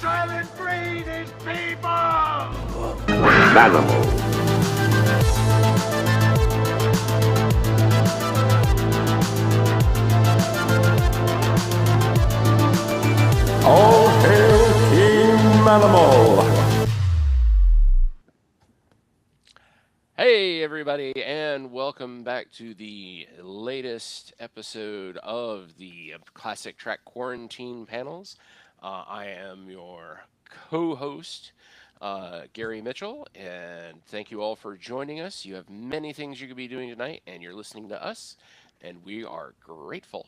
silent breed is people! Animal. All hail King Manimal! Hey everybody, and welcome back to the latest episode of the Classic Track Quarantine Panels. I am your co-host, Gary Mitchell, and thank you all for joining us. You have many things you could be doing tonight, and you're listening to us, and we are grateful.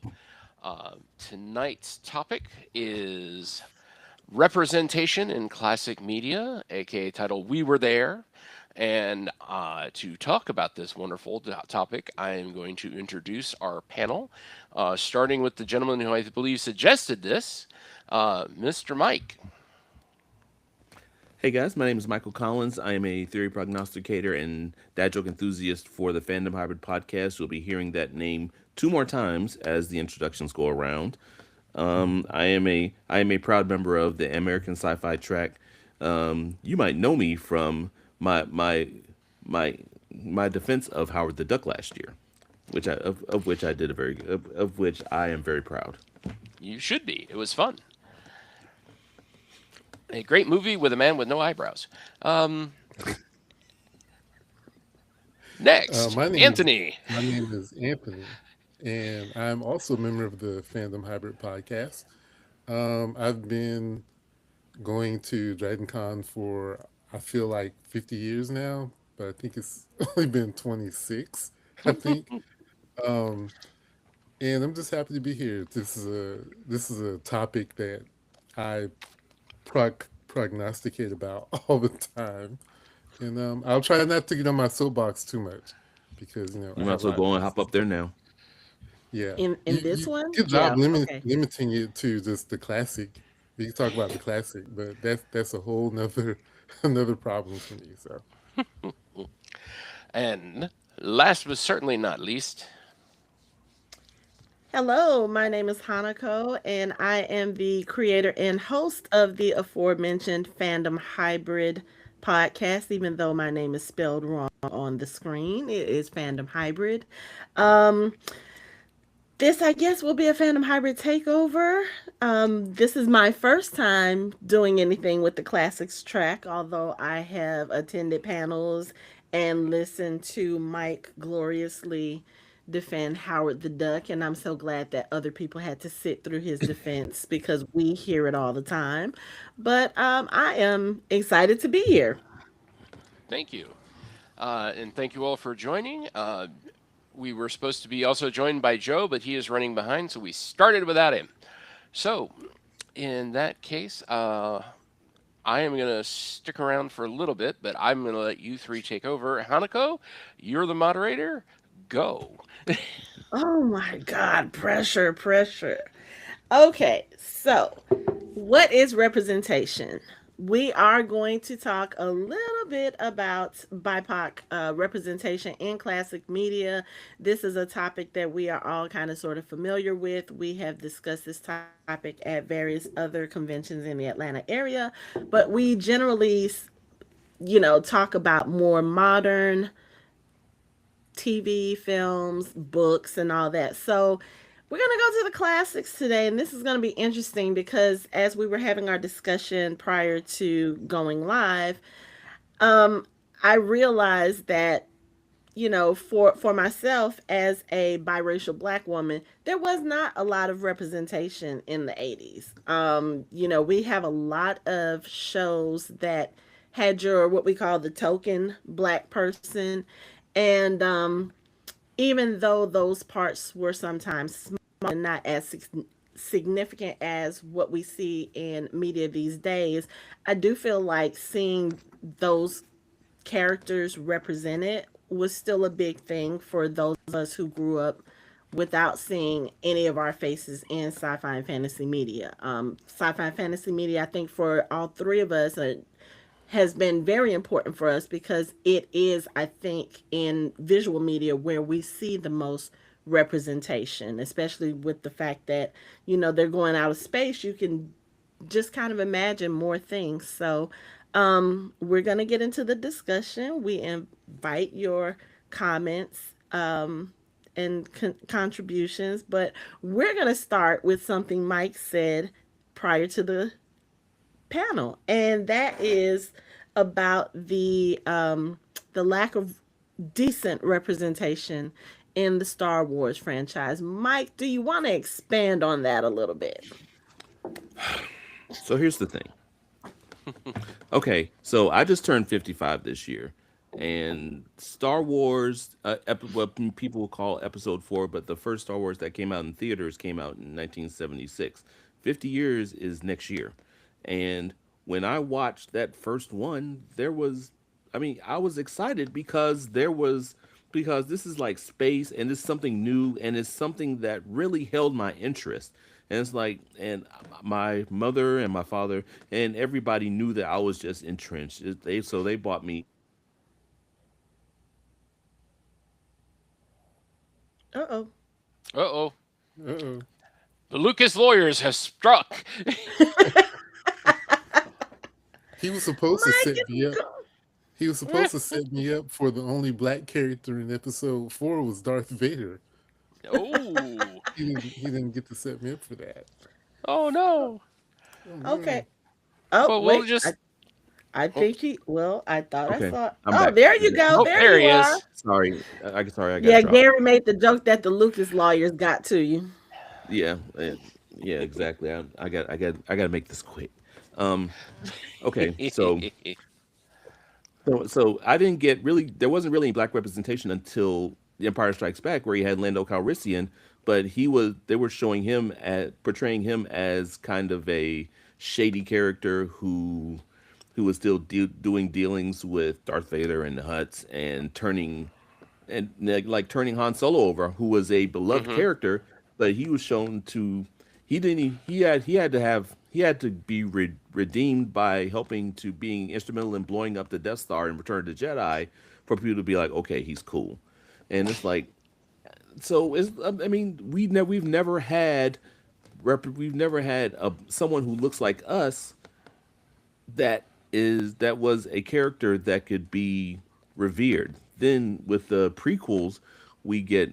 Tonight's topic is representation in classic media, aka title We Were There. And to talk about this wonderful topic, I am going to introduce our panel, starting with the gentleman who I believe suggested this, Mr. Mike. Hey guys, my name is Michael Collins. I am a theory prognosticator and dad joke enthusiast for the Fandom Hybrid podcast. You'll be hearing that name 2 more times as the introductions go around. I am a proud member of the American Sci-Fi Track. You might know me from my defense of Howard the Duck last year, which I am very proud. You should be. It was fun. A great movie with a man with no eyebrows. Next, Anthony. My name is Anthony, and I'm also a member of the Fandom Hybrid podcast. I've been going to DragonCon for, I feel like 50 years now, but I think it's only been 26, I think. And I'm just happy to be here. This is a topic that I prognosticate about all the time. And I'll try not to get on my soapbox too much because, you might as well go and hop up there now. Yeah. In this one? Good job limiting it to just the classic. We can talk about the classic, but that's a whole another problem for me. So. And last but certainly not least. Hello, my name is Hanako, and I am the creator and host of the aforementioned Fandom Hybrid podcast, even though my name is spelled wrong on the screen. It is Fandom Hybrid. This, I guess, will be a Fandom Hybrid takeover. This is my first time doing anything with the Classics track, although I have attended panels and listened to Mike gloriously defend Howard the Duck, and I'm so glad that other people had to sit through his defense because we hear it all the time. But I am excited to be here. Thank you. And thank you all for joining. We were supposed to be also joined by Joe, but he is running behind, so we started without him. So, in that case, I am going to stick around for a little bit, but I'm going to let you 3 take over. Hanako, you're the moderator. Go. Oh my God, pressure. Okay, so what is representation? We are going to talk a little bit about BIPOC representation in classic media. This is a topic that we are all kind of sort of familiar with. We have discussed this topic at various other conventions in the Atlanta area, but we generally, talk about more modern TV, films, books, and all that. So we're going to go to the classics today, and this is going to be interesting because as we were having our discussion prior to going live, I realized that, for myself as a biracial Black woman, there was not a lot of representation in the 80s. We have a lot of shows that had your, what we call the token Black person. And even though those parts were sometimes small and not as significant as what we see in media these days, I do feel like seeing those characters represented was still a big thing for those of us who grew up without seeing any of our faces in sci-fi and fantasy media. Sci-fi and fantasy media, I think for all 3 of us, has been very important for us because it is, I think, in visual media where we see the most representation, especially with the fact that, they're going out of space. You can just kind of imagine more things. So, we're going to get into the discussion. We invite your comments and contributions, but we're going to start with something Mike said prior to the panel, and that is about the lack of decent representation in the Star Wars franchise. Mike, do you want to expand on that a little bit? So here's the thing. Okay, so I just turned 55 this year, and Star Wars, what people will call Episode 4, but the first Star Wars that came out in theaters came out in 1976. 50 years is next year. And when I watched that first one, I was excited because because this is like space and it's something new and it's something that really held my interest. And it's like, and my mother and my father and everybody knew that I was just entrenched. So they bought me Uh Uh-oh. Uh-oh. The Lucas lawyers have struck. oh. He was supposed to Mike set is me up. go- He was supposed to set me up for the only black character in episode 4 was Darth Vader. Oh. He didn't get to set me up for that. Oh, no. Oh Okay. no. Oh, Well, we'll wait. just... I Oh, think I thought I okay. saw. I'm Oh, back. there I'm you back. go. oh, There there you he are. is. Sorry, I got Yeah, dropped. Gary made the joke that the Lucas lawyers got to you. Yeah, yeah, exactly. I got to make this quick. Um, okay, so I didn't get really. There wasn't really any black representation until The Empire Strikes Back, where he had Lando Calrissian, but they were showing him at portraying him as kind of a shady character who was still doing dealings with Darth Vader and the Hutts and like turning Han Solo over, who was a beloved mm-hmm. character, but he was shown to he didn't e, he had to be redeemed by helping to being instrumental in blowing up the Death Star in Return of the Jedi for people to be like, okay, he's cool, and it's like so it's I mean we've never had someone who looks like us that was a character that could be revered. Then with the prequels, we get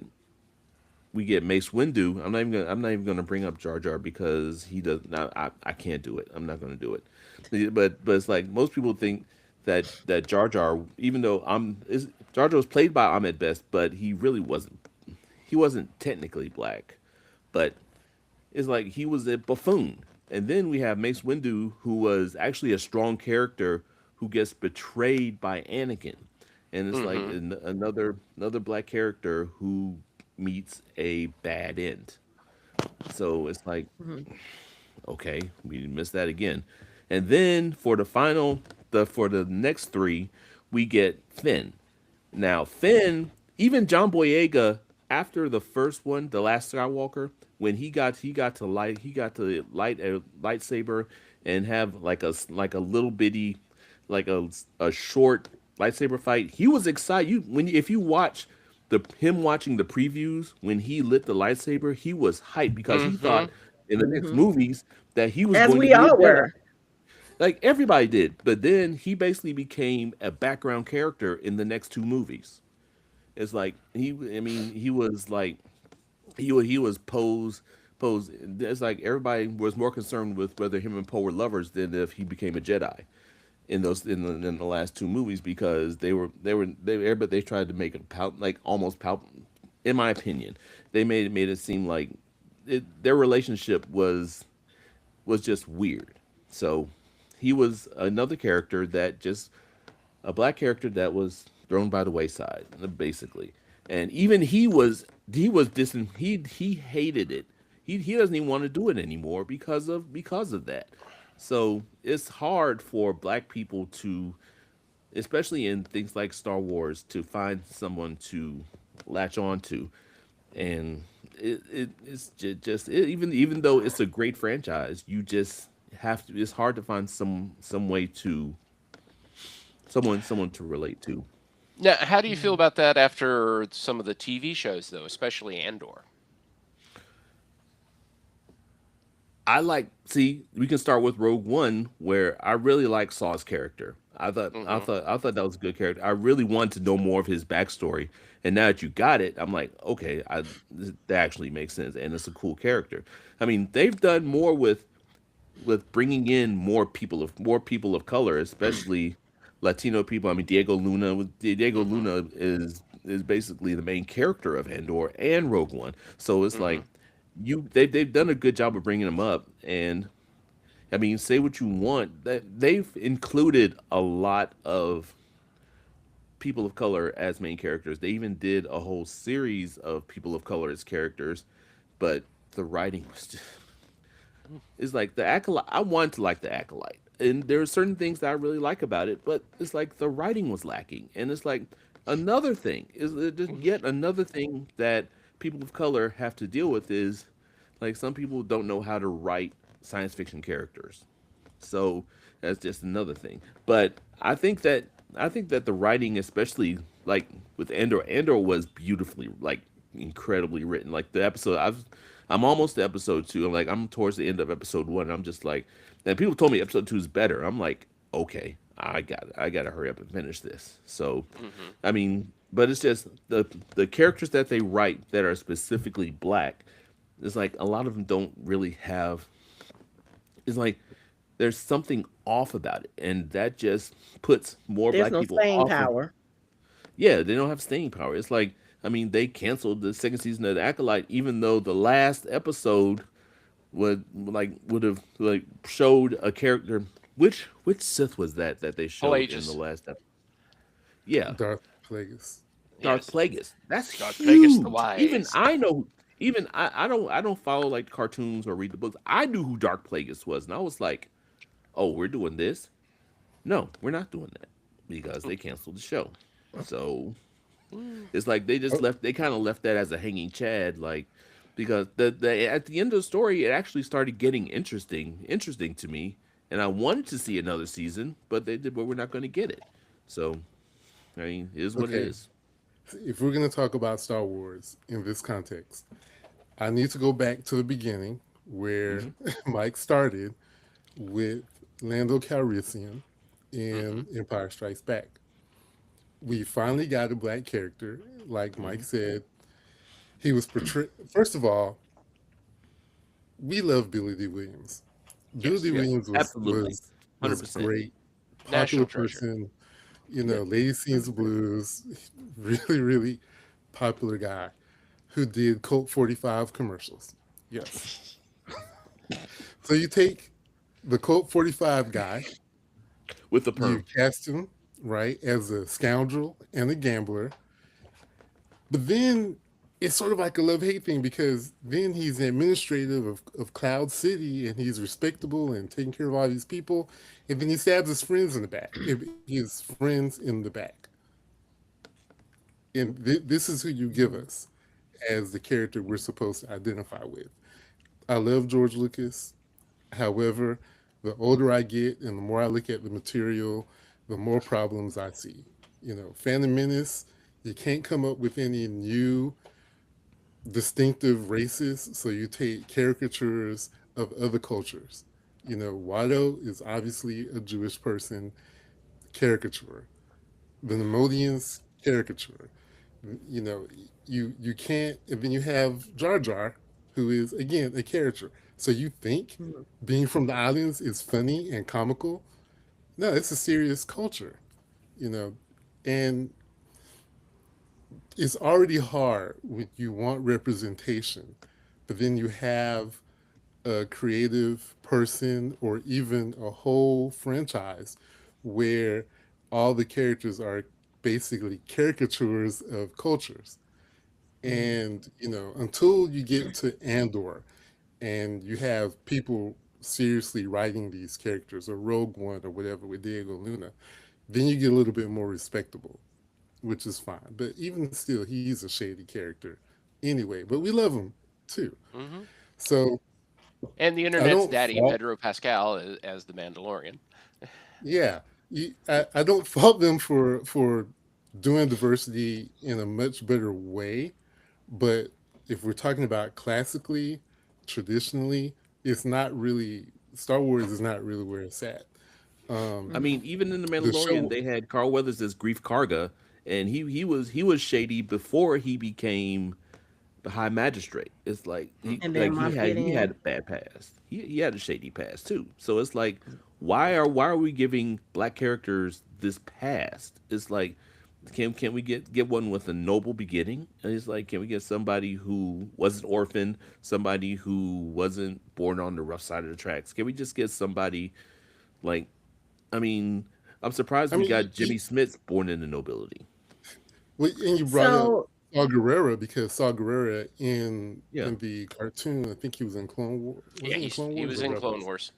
we get Mace Windu. I'm not even gonna bring up Jar Jar because he does not. I can't do it. I'm not gonna do it. But it's like most people think that Jar Jar, even though Jar Jar was played by Ahmed Best, but he really wasn't. He wasn't technically black, but it's like he was a buffoon. And then we have Mace Windu, who was actually a strong character who gets betrayed by Anakin, and it's like Mm-hmm. another black character who meets a bad end. So it's like, Mhm. okay, we missed that again. And then for the next three, we get Finn. Now Finn, even John Boyega, after the first one, the Last Skywalker, when he got to light a lightsaber and have like a little bitty, like a short lightsaber fight. He was excited. If you watch him watching the previews when he lit the lightsaber, he was hyped because he Mm-hmm. thought in the next Mhm. movies that he was As going to we be a all Jedi. were. Like everybody did. But then he basically became a background character in the next two movies. It's like he was like he was Poe's. It's like everybody was more concerned with whether him and Poe were lovers than if he became a Jedi in the last two movies because but they tried to make it like almost palpable. In my opinion, they made it seem like their relationship was just weird. So he was another character that just a black character that was thrown by the wayside, basically. And even he hated it. He doesn't even want to do it anymore because of that. So it's hard for black people to, especially in things like Star Wars, to find someone to latch on to. And even though it's a great franchise, you just have to. It's hard to find some way to someone to relate to. Now, how do you feel about that after some of the TV shows, though, especially Andor? I like see we can start with Rogue One where I really like Saw's character. Mm-hmm. I thought that was a good character. I really wanted to know more of his backstory, and now that you got it, I'm like, okay, that actually makes sense, and it's a cool character. I mean, they've done more with bringing in more people of color, especially Latino people. I mean, Diego Mm-hmm. Luna is basically the main character of Andor and Rogue One. So it's Mm-hmm. like they've done a good job of bringing them up. And I mean, say what you want, that they've included a lot of people of color as main characters. They even did a whole series of people of color as characters, but the writing was just, it's like the acolyte. I want to like the acolyte, and there are certain things that I really like about it, but it's like the writing was lacking, and it's like another thing is just yet another thing that people of color have to deal with is like some people don't know how to write science fiction characters, so that's just another thing. But I think that the writing, especially like with Andor was beautifully like incredibly written. Like the episode, I'm almost to episode two. I'm towards the end of episode one. And I'm just like, and people told me episode two is better. I'm like, okay, I got to hurry up and finish this. So, Mm-hmm. I mean, but it's just the characters that they write that are specifically black. It's like a lot of them don't really have. It's like there's something off about it, and that just puts more There's black no people staying off of. power. Yeah, they don't have staying power. It's like I mean, they canceled the second season of the Acolyte, even though the last episode would have like showed a character. Which Sith was that they showed in the Pelagius. last episode? Yeah, Darth Plagueis. Darth Yes. Plagueis. That's Darth Plagueis the huge. Even Wise. I know. Even I don't follow like cartoons or read the books. I knew who Dark Plagueis was, and I was like, "Oh, we're doing this? No, we're not doing that because they canceled the show." So it's like they just Oh, left. They kind of left that as a hanging chad, like because the at the end of the story, it actually started getting interesting to me, and I wanted to see another season, but they did. But we're not going to get it. So I mean, it is what it okay. is. If we're going to talk about Star Wars in this context, I need to go back to the beginning where Hmm. Mike started with Lando Calrissian Mm-hmm. in Empire Strikes Back. We finally got a black character. Like Mike Hmm. said, he was portrayed. First of all, we love Billy D. Williams. Billy D. Yes. Yeah, Williams absolutely, hundred was percent. great, popular National treasure. person. You Yeah, know, Lady Sings the Blues, really popular guy who did Colt 45 commercials. Yes. So you take the Colt 45 guy, with the you perm. cast him, right, as a scoundrel and a gambler. But then it's sort of like a love hate thing because then he's administrative of Cloud City and he's respectable and taking care of all these people. And then he stabs his friends in the back, his friends in the back. And this is who you give us as the character we're supposed to identify with. I love George Lucas. However, the older I get and the more I look at the material, the more problems I see. You know, Phantom Menace, you can't come up with any new distinctive races, so you take caricatures of other cultures. You know, Watto is obviously a Jewish person caricature. The Nemodians caricature. You know, you can't. And then you have Jar Jar, who is again a character. So you think being from the islands is funny and comical? No, it's a serious culture. You know, and it's already hard when you want representation, but then you have a creative person or even a whole franchise where all the characters are basically caricatures of cultures. And, you know, until you get to Andor and you have people seriously writing these characters or Rogue One or whatever with Diego Luna, then you get a little bit more respectable, which is fine. But even still, he's a shady character anyway. But we love him too. Mm-hmm. So And the I internet's don't daddy, fault. Pedro Pascal, as the Mandalorian. Yeah, I don't fault them for doing diversity in a much better way. But if we're talking about classically, traditionally, it's not really Star Wars is not really where it's at. I Um, mean, even in the the Mandalorian, show, they had Carl Weathers as Grief Karga, and he was shady before he became the High Magistrate. It's like And then Moff he had Gideon. a bad past. He had a shady past too. So it's like, why are we giving black characters this past? It's like, can we get one with a noble beginning? And it's like, can we get somebody who was an orphan, somebody who wasn't born on the rough side of the tracks? Can we just get somebody like, I mean, I'm surprised I we mean, got Jimmy Smits born into nobility. and you brought up So Saw Gerrera because Saw Gerrera Yeah, in the cartoon, I think he was in Clone War. Was Yeah, it in Clone he Wars was or in Clone Rebels? Wars.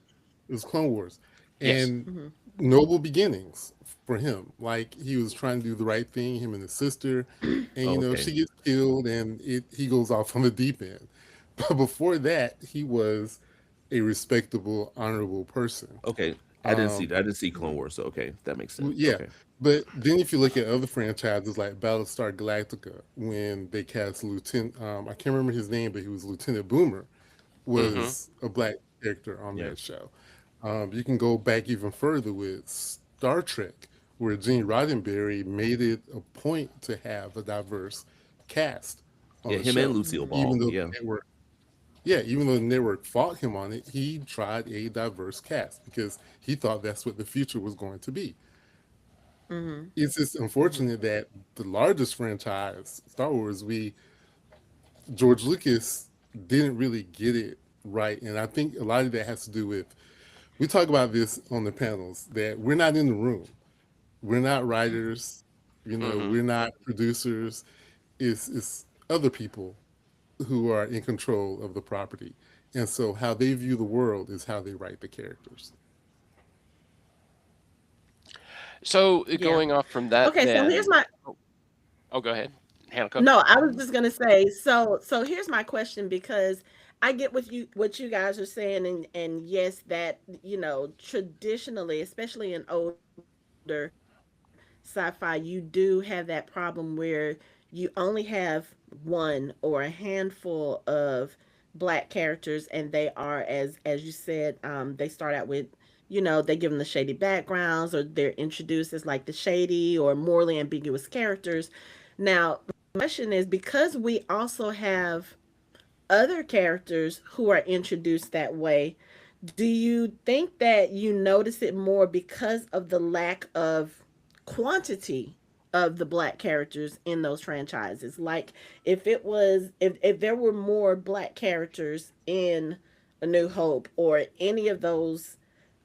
It was Clone Wars, Yes. and mhm. noble beginnings for him. Like he was trying to do the right thing, him and his sister, and oh, okay, she gets killed, and he goes off on the deep end. But before that, he was a respectable, honorable person. okay. Um, I didn't see Clone Wars, so okay, that makes sense. yeah, Okay. but then if you look at other franchises like Battlestar Galactica, when they cast Lieutenant, I can't remember his name, but he was Lieutenant Boomer, Mm-hmm. was a black character on Yeah. that show. You can go back even further with Star Trek, where Gene Roddenberry made it a point to have a diverse cast on Yeah, the him and show, Lucille even Ball. though Yeah. the network, yeah, even though the network fought him on it, he tried a diverse cast because he thought that's what the future was going to be. Mhm. It's just unfortunate that the largest franchise, Star Wars, we George Lucas didn't really get it right, and I think a lot of that has to do with we talk about this on the panels that we're not in the room, we're not writers, Mm-hmm. we're not producers. It's other people who are in control of the property, and so how they view the world is how they write the characters. So Yeah. going off from that, Okay, so here's then. my Oh, oh, go ahead, Hanako. no, I was just gonna say, so here's my question because I get what you guys are saying, and yes, that traditionally, especially in older sci-fi, you do have that problem where you only have one or a handful of black characters, and they are, as you said, they start out with, they give them the shady backgrounds, or they're introduced as like the shady or morally ambiguous characters. Now my question is, because we also have other characters who are introduced that way, do you think that you notice it more because of the lack of quantity of the black characters in those franchises? Like, if there were more black characters in A New Hope or any of those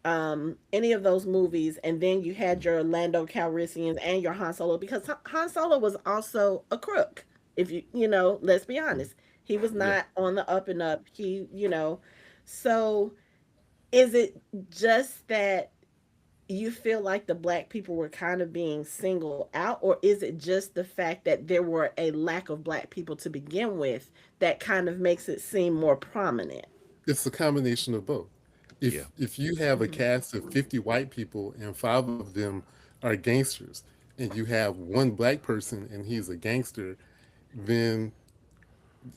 movies, and then you had your Lando Calrissians and your Han Solo, because Han Solo was also a crook. If let's be honest, he was Yeah. not on the up and up. So is it just that you feel like the black people were kind of being singled out, or is it just the fact that there were a lack of black people to begin with that kind of makes it seem more prominent? It's a combination of both. Yeah. If you have a cast of 50 white people and five of them are gangsters, and you have one black person and he's a gangster, then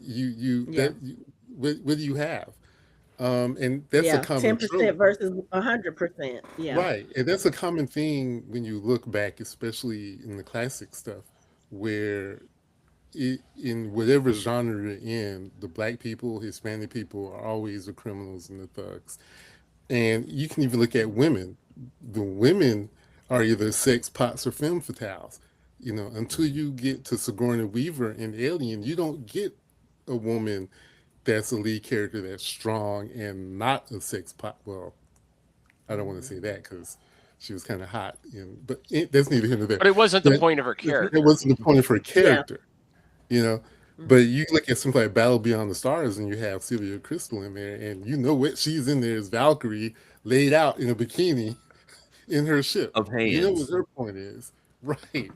you Yeah. that you, what do you have? And that's a Yeah, common trope, 10% versus 100%. Yeah. right? And that's a common thing when you look back, especially in the classic stuff, where in whatever genre you're in, the black people, Hispanic people are always the criminals and the thugs. And you can even look at women. The women are either sex pots or femme fatales. Until you get to Sigourney Weaver in Alien, you don't get a woman that's a lead character that's strong and not a sex pot. Well, I don't want to say that because she was kind of hot, but that's neither here nor there. But it wasn't the But point of her it character. wasn't the point of her Yeah. character, you know. But you look at something like Battle Beyond the Stars, and you have Sylvia Crystal in there, and you know what she's in there is Valkyrie laid out in a bikini in her ship. Of You know what hands. her point is, right?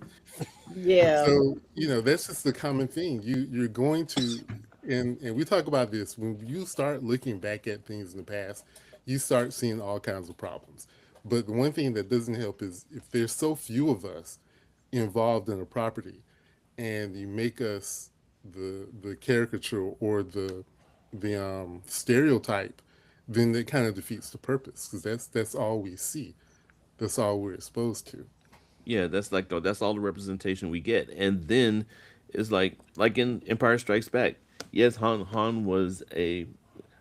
Yeah. So that's just the common thing. You're going to, and we talk about this when you start looking back at things in the past, you start seeing all kinds of problems. But the one thing that doesn't help is if there's so few of us involved in a property, and you make us the caricature or the stereotype then it kind of defeats the purpose because that's all we see. That's all we're exposed to. Yeah, that's all the representation we get, and then it's like in Empire Strikes Back. Yes, Han was a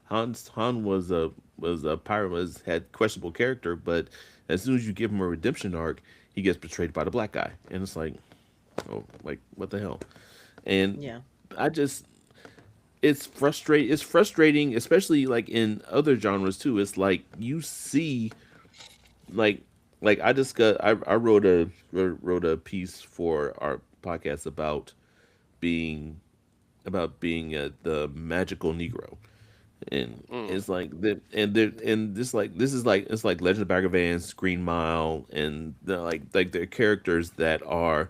pirate, was had questionable character, but as soon as you give him a redemption arc, he gets betrayed by the black guy, and it's like, oh, like what the hell? And Yeah. I just it's frustrating, especially like in other genres too. It's like you see like I discussed I wrote a piece for our podcast being being the magical Negro, and Mm. it's like the and this is like it's like Legend of Bagger Vance, Green Mile, and they're characters that are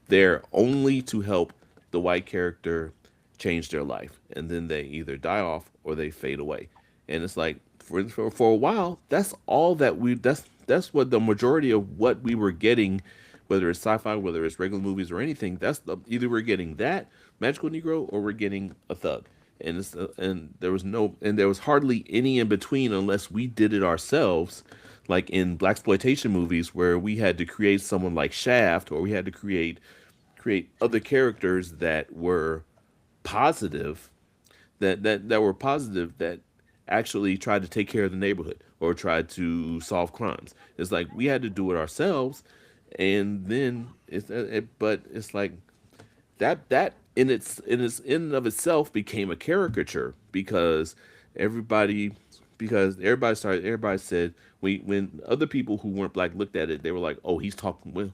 there only to help the white character change their life, and then they either die off or they fade away, and it's like for a while that's all that that's what the majority of what we were getting, whether it's sci-fi, whether it's regular movies or anything. Either we're getting that magical Negro or we're getting a thug, and there was hardly any in between unless we did it ourselves, like in black exploitation movies where we had to create someone like Shaft, or we had to create other characters that were positive, that were positive, that actually tried to take care of the neighborhood or tried to solve crimes. It's like we had to do it ourselves, and then but it's like that in and of itself became a caricature because everybody everybody said, when other people who weren't black looked at it, they were like, oh, he's talking with.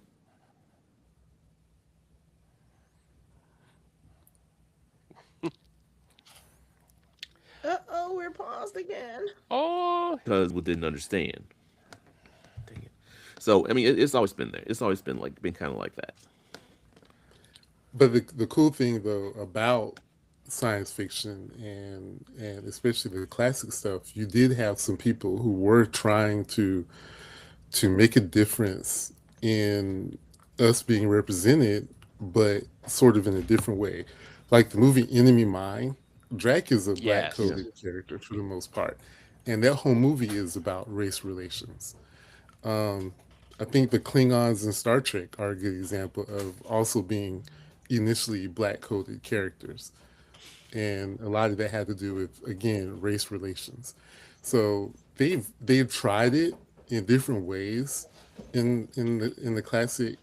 Uh-oh, we're paused again. Oh, Because we didn't understand. Dang it. So I mean, it's always been there. It's always been kind of like that. But the cool thing though about science fiction and especially the classic stuff, you did have some people who were trying to make a difference in us being represented, but sort of in a different way. Like the movie Enemy Mine, Drac is a black yes. coded character for the most part. And that whole movie is about race relations. Um, I think the Klingons in Star Trek are a good example of also being initially black coded characters. And a lot of that had to do with, again, race relations. So they've tried it in different ways in the classic.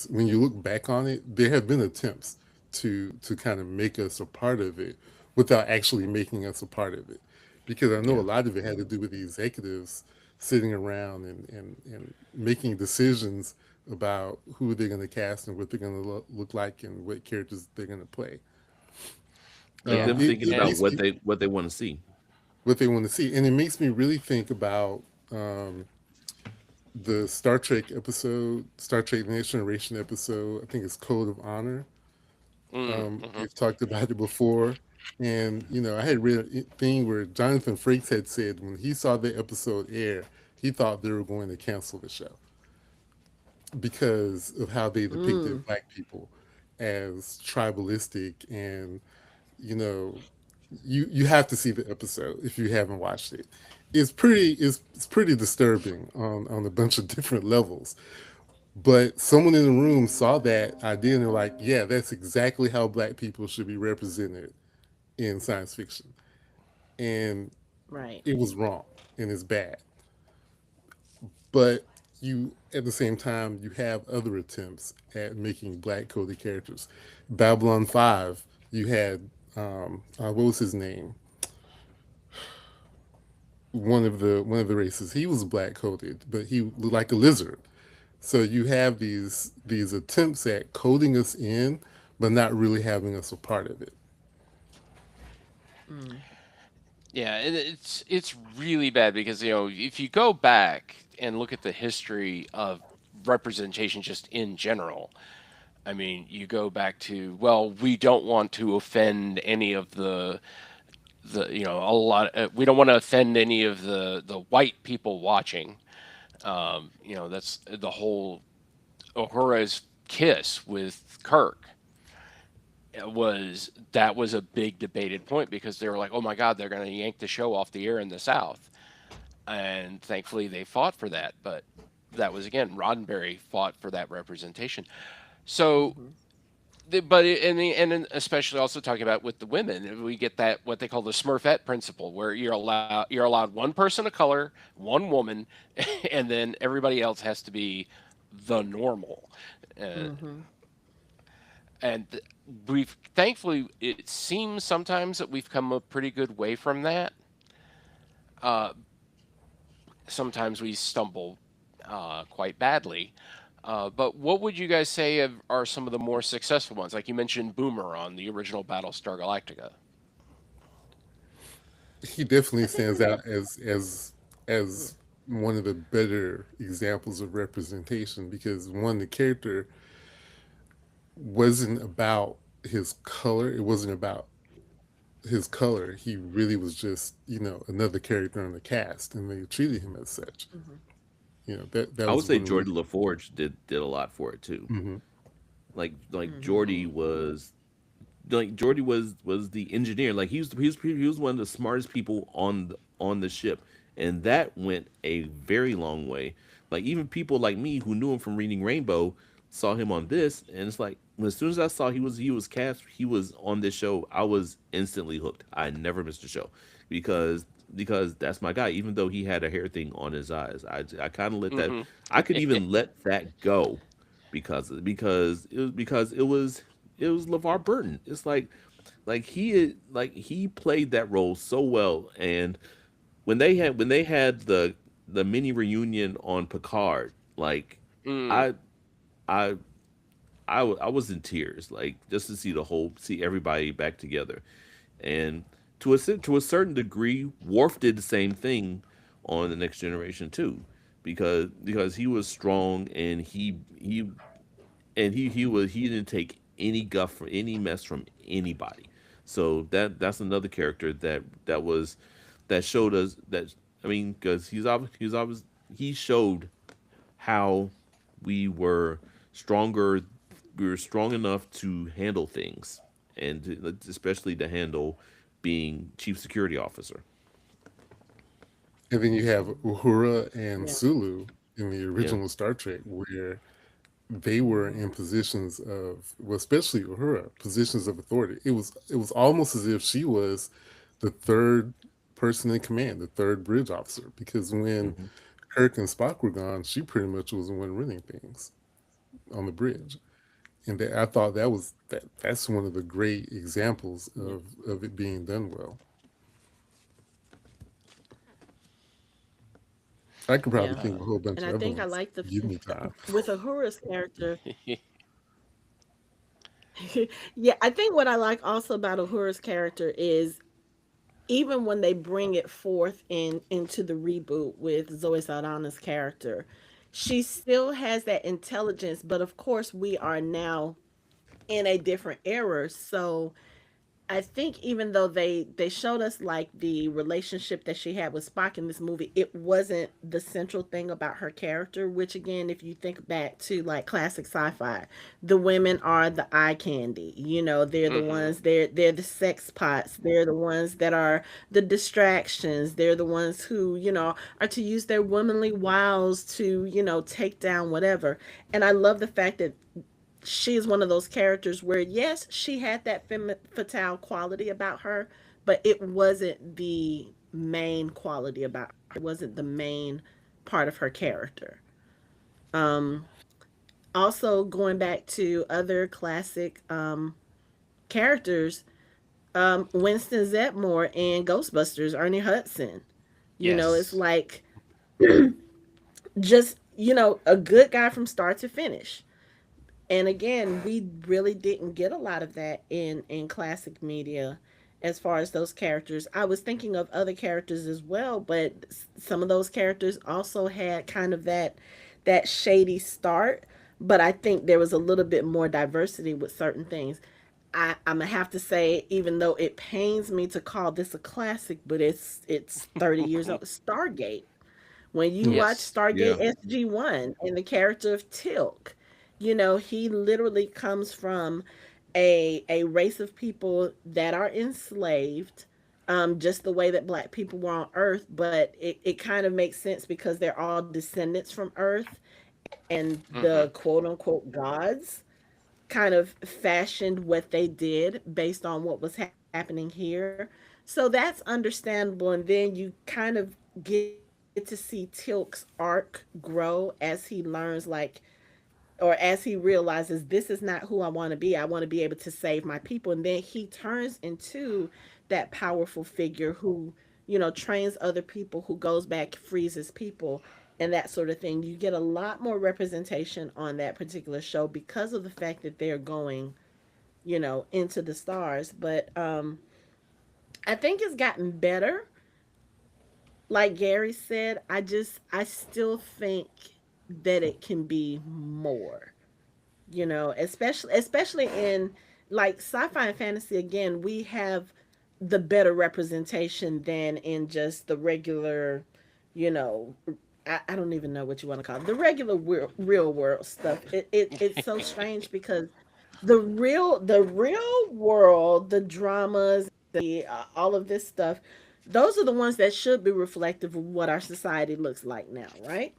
When you look back on it, there have been attempts to kind of make us a part of it without actually making us a part of it, because I know a Yeah. lot of it had to do with the executives sitting around and making decisions about who they're going to cast and what they're going to look like and what characters they're going to play. Like Yeah. them thinking It about And makes me what they want to see. what they want to see, and it makes me really think about um, the Star Trek episode, Star Trek: The Next Generation episode. I think it's Code of Honor. mm-hmm. We've talked about it before, and I had read a thing where Jonathan Frakes had said when he saw the episode air, he thought they were going to cancel the show because of how they depicted Mm, black people as tribalistic, and you know you have to see the episode if you haven't watched it. It's pretty disturbing on a bunch of different levels. But someone in the room saw that idea and they're like, yeah, that's exactly how black people should be represented in science fiction. And right. it was wrong and it's bad. But you at the same time you have other attempts at making black coded characters. Babylon 5, you had what was his name? One of the races. He was black coded, but he looked like a lizard. So you have these attempts at coding us in, but not really having us a part of it. Mm, Yeah, and it's really bad because if you go back and look at the history of representation just in general, I mean, you go back to, well, we don't want to offend any of a lot. We don't want to offend any of the white people watching. That's the whole Uhura's kiss with Kirk. was that was a big debated point because they were like, "Oh my God, they're going to yank the show off the air in the South," and thankfully they fought for that. But that was again, Roddenberry fought for that representation. So, Hmm. and especially also talking about with the women, we get that what they call the Smurfette principle, where you're allowed one person of color, one woman, and then everybody else has to be the normal. Uh, Hmm. and we've thankfully it seems sometimes that we've come a pretty good way from that. Uh, Sometimes we stumble quite badly. But what would you guys say are some of the more successful ones? Like you mentioned, Boomer on the original Battlestar Galactica. He definitely I think stands we have. out as one of the better examples of representation because one, the character wasn't about his color. It wasn't about his color. He really was just, another character in the cast, and they treated him as such. Hmm. That I would was say one really. Jordan LaForge did a lot for it too. Hmm. Like Hmm. Jordy was the engineer. Like he was one of the smartest people on the ship, and that went a very long way. Like even people like me who knew him from reading Rainbow saw him on this, and it's like as soon as I saw he was cast, he was on this show, I was instantly hooked. I never missed a show because that's my guy. Even though he had a hair thing on his eyes, I kind of let that. Hmm I could even let that go because it was LeVar Burton. It's like he played that role so well. And when they had the mini reunion on Picard, like mm, I I I was in tears, like just to see everybody back together. And to a certain degree, Worf did the same thing on the Next Generation too, because he was strong and he didn't take any guff from any mess from anybody. So that's another character that showed us that. I mean, because he showed how we were stronger. We were strong enough to handle things, and especially to handle being chief security officer. And then you have Uhura and Yeah. Sulu in the Yeah. original Star Trek, where they were in positions of, well, especially Uhura, positions of authority. It was almost as if she was the third person in command, the third bridge officer, because when Hmm. Kirk and Spock were gone, she pretty much was the one running things on the bridge. And I thought that's one of the great examples Yeah. of it being done well. I could probably Yeah. think of a whole bunch And of I other think I ones. like Give me time. with Ahura's character. Yeah, I think what I like also about Ahura's character is even when they bring it forth into the reboot with Zoe Saldana's character, she still has that intelligence, but of course we are now in a different era. So I think even though they showed us like the relationship that she had with Spock in this movie, it wasn't the central thing about her character. Which again, if you think back to like classic sci-fi, the women are the eye candy. You know, they're the hmm ones. They're the sex pots. They're the ones that are the distractions. They're the ones who are to use their womanly wiles to take down whatever. And I love the fact that she is one of those characters where yes, she had that fatale quality about her, but it wasn't the main quality about her. It wasn't the main part of her character. um Also, going back to other classic characters, Winston Zedmore in Ghostbusters, Ernie Hudson, it's Yes. like just a good guy from start to finish. And again, we really didn't get a lot of that in classic media as far as those characters. I was thinking of other characters as well, but some of those characters also had kind of that shady start, but I think there was a little bit more diversity with certain things. I'm gonna have to say, even though it pains me to call this a classic, but it's 30 years old. Stargate. When you Mm. watch Yes. Stargate Yeah. SG-1 and the character of Tilk, he literally comes from a race of people that are enslaved, just the way that black people were on Earth, but it kind of makes sense because they're all descendants from Earth, and the Mm-hmm. quote unquote gods kind of fashioned what they did based on what was happening here. So that's understandable. And then you kind of get to see Tilk's arc grow as he learns, like, or as he realizes, this is not who I want to be. I want to be able to save my people. And then he turns into that powerful figure who, trains other people, who goes back, frees his people, and that sort of thing. You get a lot more representation on that particular show because of the fact that they're going, into the stars. But I think it's gotten better. Like Gary said, I still think that it can be more, especially in like sci-fi and fantasy. Again, we have the better representation than in just the regular, you know I don't even know what you want to call it, the regular real world stuff. It's so strange because the real world, the dramas, all of this stuff, those are the ones that should be reflective of what our society looks like now, right?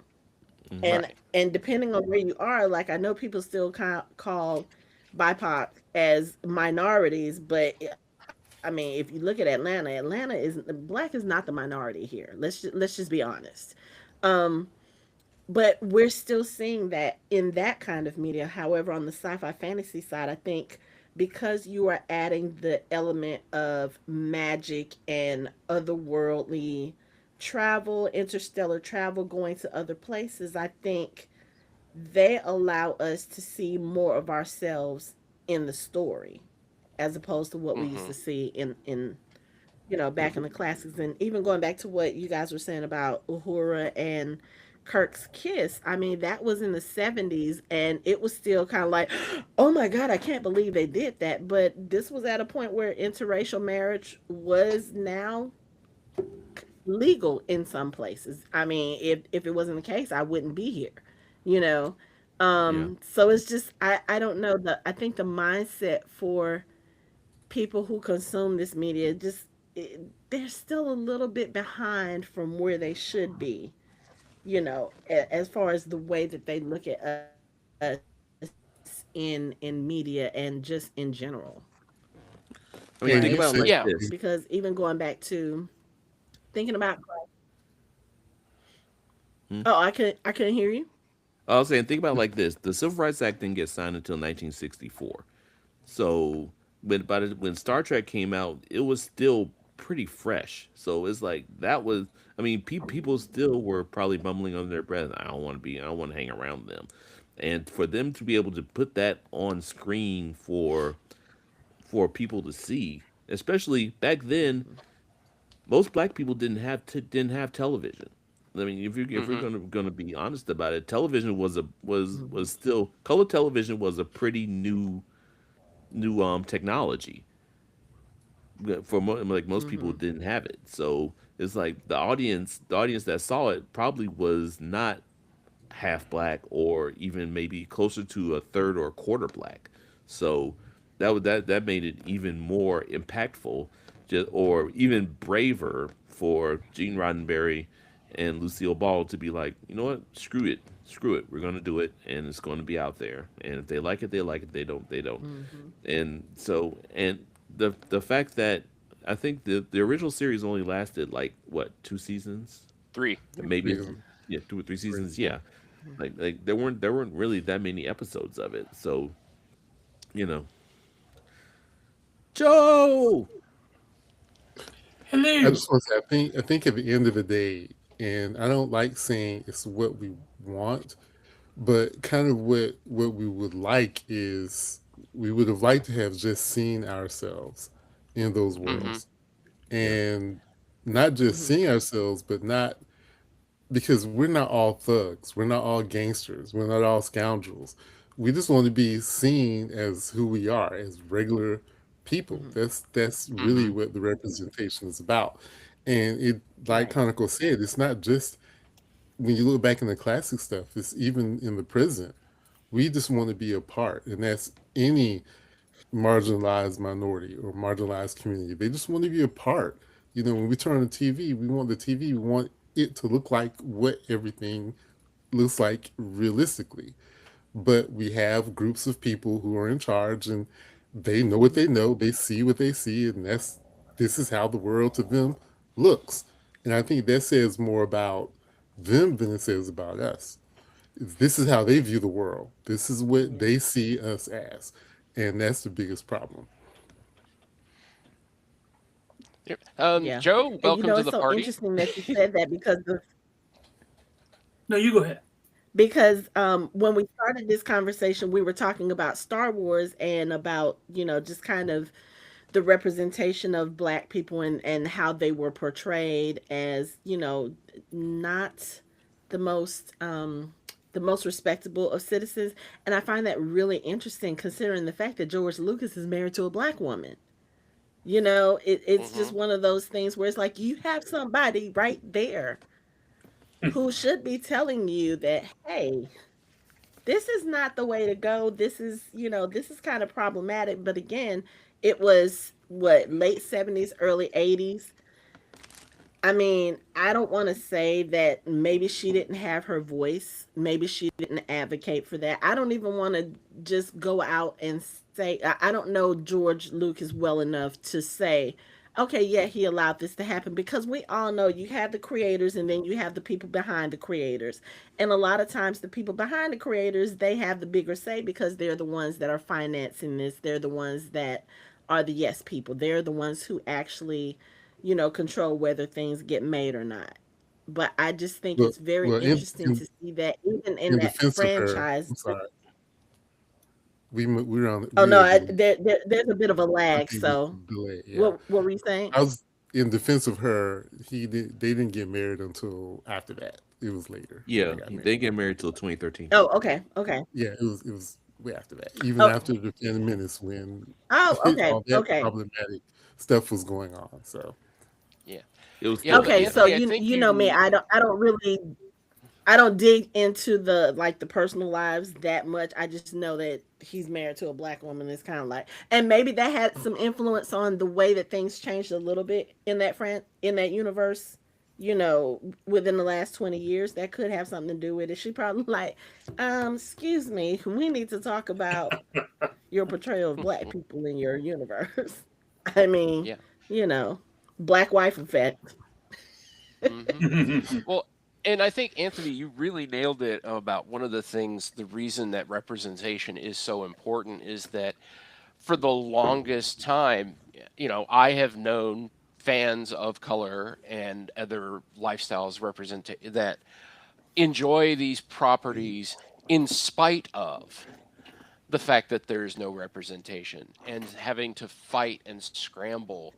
and Right. and depending on where you are, like I know people still call BIPOC as minorities, but I mean, if you look at Atlanta is black is not the minority here. Let's just be honest. Um, but we're still seeing that in that kind of media. However, on the sci-fi fantasy side, I think because you are adding the element of magic and otherworldly travel, interstellar travel, going to other places, I think they allow us to see more of ourselves in the story as opposed to what we used Mm-hmm. to see in back in the classics. And even going back to what you guys were saying about Uhura and Kirk's kiss, I mean, that was in the 70s, and it was still kind of like, oh my God, I can't believe they did that. But this was at a point where interracial marriage was now legal in some places. I mean, if it wasn't the case, I wouldn't be here, you know. Yeah. So it's just I don't know, I think the mindset for people who consume this media just they're still a little bit behind from where they should be, as far as the way that they look at us in media and just in general, I mean, right? And think you about it said, like Yeah. this. Because even going back to thinking about, Hmm? oh, I couldn't hear you. I was saying, think about it like this. The Civil Rights Act didn't get signed until 1964. So when Star Trek came out, it was still pretty fresh. So it's like that was. I mean, people still were probably mumbling under their breath. I don't want to be. I don't want to hang around them. And for them to be able to put that on screen for people to see, especially back then, most black people didn't have television. I mean, if we're Mm-hmm. gonna be honest about it, television Hmm. was still color television was a pretty new technology. Like most people Hmm. didn't have it, so it's like the audience that saw it probably was not half black or even maybe closer to a third or a quarter black. So that made it even more impactful, just or even braver for Gene Roddenberry and Lucille Ball to be like, you know what, screw it, we're gonna do it, and it's going to be out there, and if they like it, they like it. They don't, they don't. Hmm. And so, and the fact that I think the original series only lasted like what, 2 seasons, Three. maybe season yeah, 2 or 3 seasons, 3. yeah. Like there weren't really that many episodes of it, so you know. Joe. I Hello. just want to say, I think at the end of the day, and I don't like saying it's what we want, but kind of what we would like is we would have liked to have just seen ourselves in those Mm-hmm. worlds, Yeah. and not just Hmm. seeing ourselves, but not because we're not all thugs, we're not all gangsters, we're not all scoundrels. We just want to be seen as who we are, as regular people. Hmm. That's really Mm-hmm. what the representation is about. And it, like Right. Hanako said, it's not just when you look back in the classic stuff, it's even in the present. We just want to be a part, and that's any marginalized minority or marginalized community. They just want to be a part. When we turn on the TV, we want the TV, we want it to look like what everything looks like realistically. But we have groups of people who are in charge and they know what they know, they see what they see, and this is how the world to them looks. And I think that says more about them than it says about us. This is how they view the world. This is what they see us as. And that's the biggest problem. Yep. Yeah. Joe, And you welcome know, to it's the so party. interesting that you said that No, you go ahead. when we started this conversation, we were talking about Star Wars and about, just kind of the representation of black people and how they were portrayed as, not the most respectable of citizens. And I find that really interesting considering the fact that George Lucas is married to a black woman. It's just Hmm. one of those things where it's like you have somebody right there who should be telling you that, hey, this is not the way to go. This is kind of problematic. But again, it was what, late 70s, early 80s. I mean, I don't want to say that maybe she didn't have her voice. Maybe she didn't advocate for that. I don't even want to just go out and say, I don't know George Lucas well enough to say, okay, yeah, he allowed this to happen because we all know you have the creators and then you have the people behind the creators. And a lot of times the people behind the creators, they have the bigger say because they're the ones that are financing this. They're the ones that are the yes people. They're the ones who actually control whether things get made or not. But I just think Well, it's very well interesting to see that even in in that defense of her, franchise. I'm sorry, we're on, Oh we no, are getting, there's a bit of a I lag. think this So is delayed. Yeah. what were you saying? I was in defense of her. They didn't get married until after that. It was later when Yeah, they got they married. get married till 2013. Oh, okay, okay. Yeah, it was way after that. Even Oh, after the Phantom Menace when oh, okay, all that okay, problematic stuff was going on. So Yeah. It was Yeah, still but okay. yeah. So Anthony, I you think you know me, you. I don't dig into the like the personal lives that much. I just know that he's married to a black woman. It's kind of like, and maybe that had some influence on the way that things changed a little bit in that universe. Within the last 20 years, that could have something to do with it. She probably like, excuse me, we need to talk about your portrayal of black people in your universe. I mean, Yeah. you know, black wife effect. Hmm. Well, and I think Anthony, you really nailed it about one of the things. The reason that representation is so important is that for the longest time, I have known fans of color and other lifestyles represent that enjoy these properties in spite of the fact that there's no representation and having to fight and scramble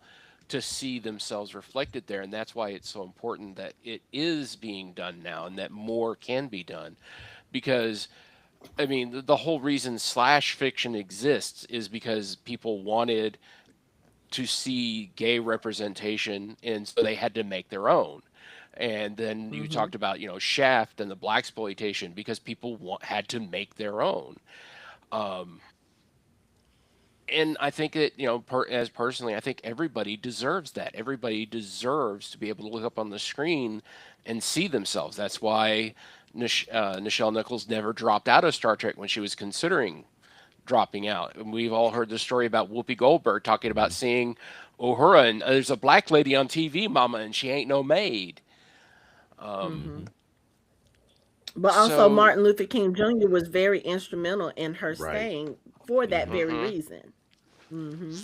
to see themselves reflected there. And that's why it's so important that it is being done now and that more can be done. Because, I mean, the whole reason slash fiction exists is because people wanted to see gay representation, and so they had to make their own. And then you Hmm. talked about, Shaft and the black exploitation because people had to make their own. Um, and I think that as personally, I think everybody deserves that. Everybody deserves to be able to look up on the screen and see themselves. That's why Nichelle Nichols never dropped out of Star Trek when she was considering dropping out. And we've all heard the story about Whoopi Goldberg talking about seeing Uhura and there's a black lady on TV, Mama, and she ain't no maid. Um, Hmm. Hmm. But also, so, Martin Luther King Jr. was very instrumental in her Right. staying for that Hmm. very hmm reason. Hmm.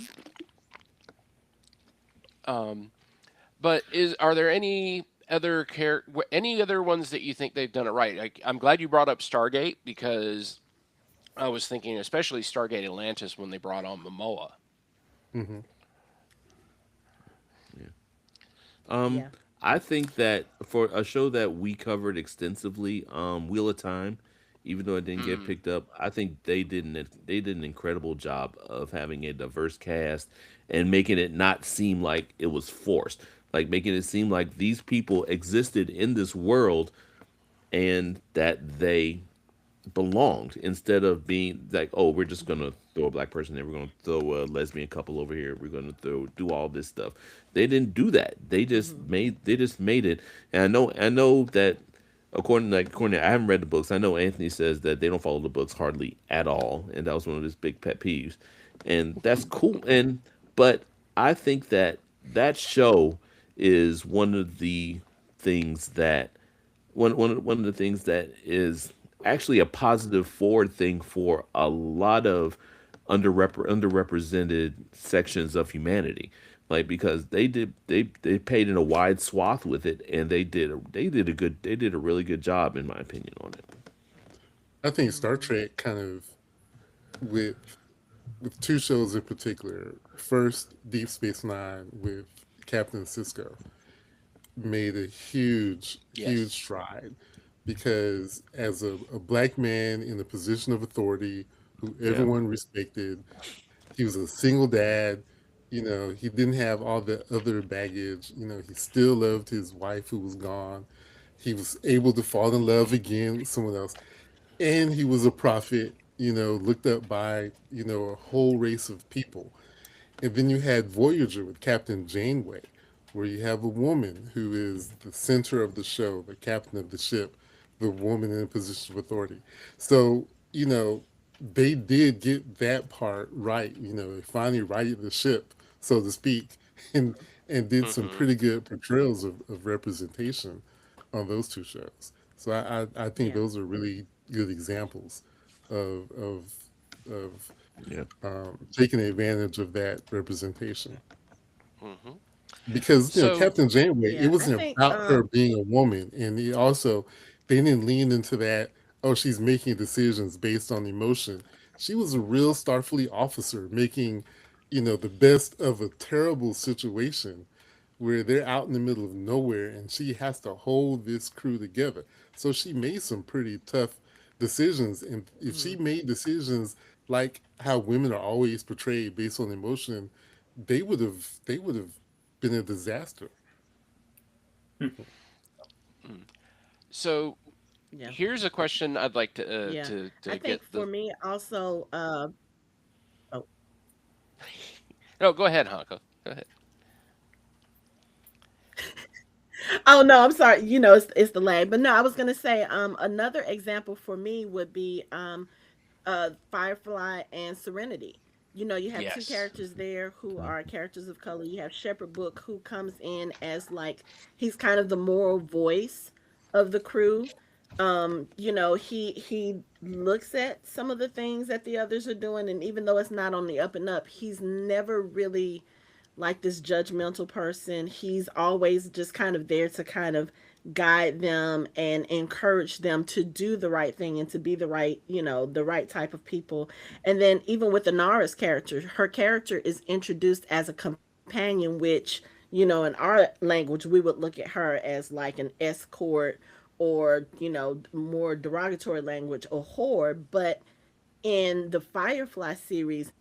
um, but are there any other ones that you think they've done it right? I'm glad you brought up Stargate because I was thinking, especially Stargate Atlantis when they brought on Momoa. hmm Yeah. Um, Yeah. I think that for a show that we covered extensively, Wheel of Time, even though it didn't get Mm, picked up, I think they did an incredible job of having a diverse cast and making it not seem like it was forced, like making it seem like these people existed in this world and that they belonged instead of being like, oh, we're just gonna throw a black person there. We're going to throw a lesbian couple over here. We're going to do all this stuff. They didn't do that. They just made it. And I know that according to I haven't read the books. I know Anthony says that they don't follow the books hardly at all, and that was one of his big pet peeves. And that's cool. And but I think that that show is one of the things that one of the things that is actually a positive forward thing for a lot of underrepresented sections of humanity. Like because they paid in a wide swath with it, and they did a really good job in my opinion on it. I think Star Trek kind of with two shows in particular. First, Deep Space Nine with Captain Sisko made a huge Yes. stride because as a black man in a position of authority who Yeah. everyone respected, he was a single dad. He didn't have all the other baggage. He still loved his wife who was gone. He was able to fall in love again with someone else. And he was a prophet, looked up by, a whole race of people. And then you had Voyager with Captain Janeway, where you have a woman who is the center of the show, the captain of the ship, the woman in a position of authority. So, they did get that part right. They finally righted the ship, so to speak, and and did some Hmm. pretty good portrayals of representation on those two shows. So I think Yeah. those are really good examples of Yeah. taking advantage of that representation. Hmm. Because So, Captain Janeway, it Yeah. I wasn't think about her being a woman, and they didn't lean into that. Oh, she's making decisions based on emotion. She was a real Starfleet officer making, the best of a terrible situation where they're out in the middle of nowhere, and she has to hold this crew together. So she made some pretty tough decisions, and if she mhm. made decisions like how women are always portrayed based on emotion, they would have been a disaster. mm, so Yeah. here's a question I'd like Yeah. I to get think for the. me also oh, No, go ahead, Hanko. Go ahead. oh no, I'm sorry. It's the lag. But no, I was gonna say another example for me would be Firefly and Serenity. You have two Yes. characters there who are characters of color. You have Shepherd Book, who comes in as like he's kind of the moral voice of the crew. He looks at some of the things that the others are doing, and even though it's not on the up and up, he's never really like this judgmental person. He's always just kind of there to kind of guide them and encourage them to do the right thing and to be the right type of people. And then even with Anara's character, her character is introduced as a companion, which, in our language, we would look at her as like an escort or, more derogatory language, a whore. But in the Firefly series,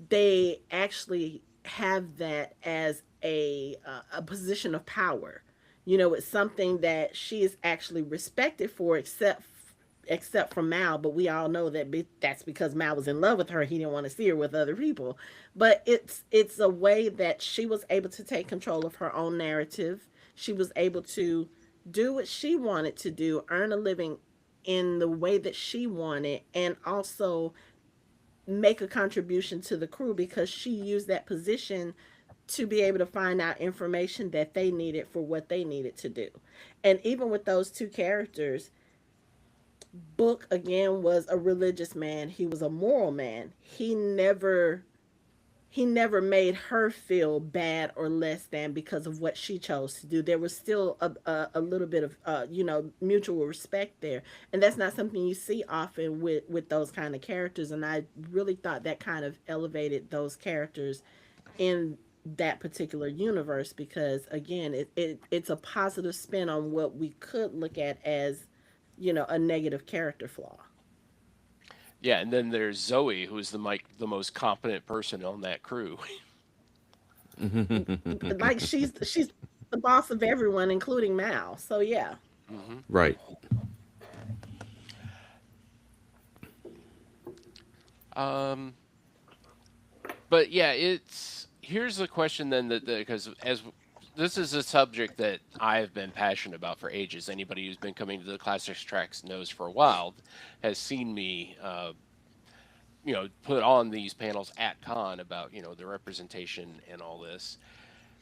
they actually have that as a position of power. It's something that she is actually respected for, except for Mal. But we all know that that's because Mal was in love with her. He didn't want to see her with other people. But it's a way that she was able to take control of her own narrative. She was able to do what she wanted to do, earn a living in the way that she wanted, and also make a contribution to the crew because she used that position to be able to find out information that they needed for what they needed to do. And even with those two characters, Book again was a religious man. He was a moral man. He never made her feel bad or less than because of what she chose to do. There was still a little bit of mutual respect there, and that's not something you see often with those kind of characters. And I really thought that kind of elevated those characters in that particular universe because again, it's a positive spin on what we could look at as a negative character flaw. Yeah, and then there's Zoe, who's the most competent person on that crew. Like she's the boss of everyone, including Mal. So yeah. Hmm. Right. Um, but yeah, it's here's the question then that because as this is a subject that I've been passionate about for ages. Anybody who's been coming to the Classics Tracks knows for a while has seen me, put on these panels at con about the representation and all this.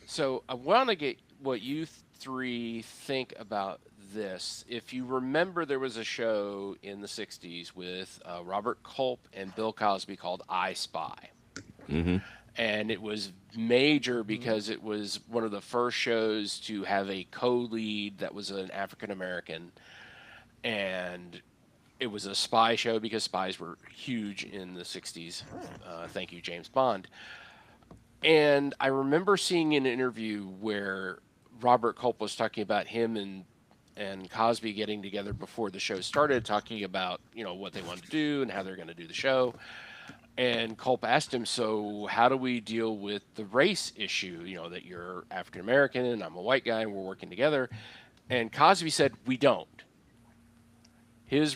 So I want to get what you three think about this. If you remember, there was a show in the '60s with Robert Culp and Bill Cosby called I Spy. Mm-hmm. And it was major because it was one of the first shows to have a co-lead that was an African American, and it was a spy show because spies were huge in the '60s. Thank you, James Bond. And I remember seeing an interview where Robert Culp was talking about him and Cosby getting together before the show started, talking about what they wanted to do and how they're going to do the show. And Culp asked him, so how do we deal with the race issue? That you're African American and I'm a white guy and we're working together. And Cosby said, we don't. His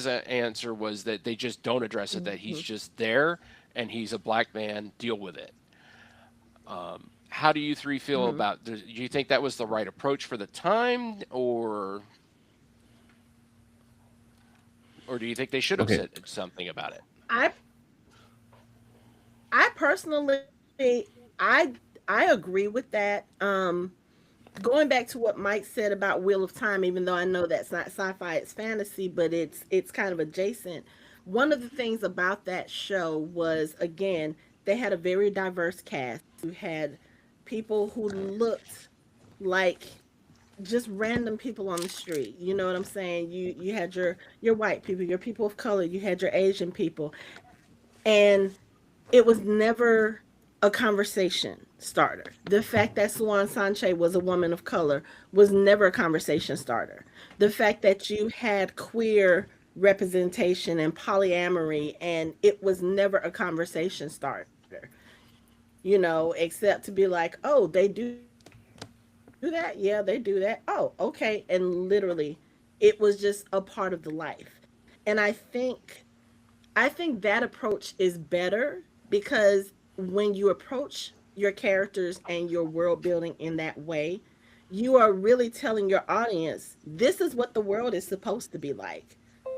answer was that they just don't address it, that he's just there and he's a black man, deal with it. How do you three feel about, do you think that was the right approach for the time, or do you think they should have said something about it? I personally, I agree with that. Going back to what Mike said about Wheel of Time, even though I know that's not sci-fi, it's fantasy, but it's kind of adjacent. One of the things about that show was, again, they had a very diverse cast. You had people who looked like just random people on the street. You know what I'm saying? You had your white people, your people of color, you had your Asian people, and it was never a conversation starter. The fact that Swan Sanche was a woman of color was never a conversation starter. The fact that you had queer representation and polyamory, and it was never a conversation starter, except to be like, oh, they do that? Yeah, they do that. Oh, okay. And literally, it was just a part of the life. And I think that approach is better because when you approach your characters and your world building in that way, you are really telling your audience this is what the world is supposed to be like.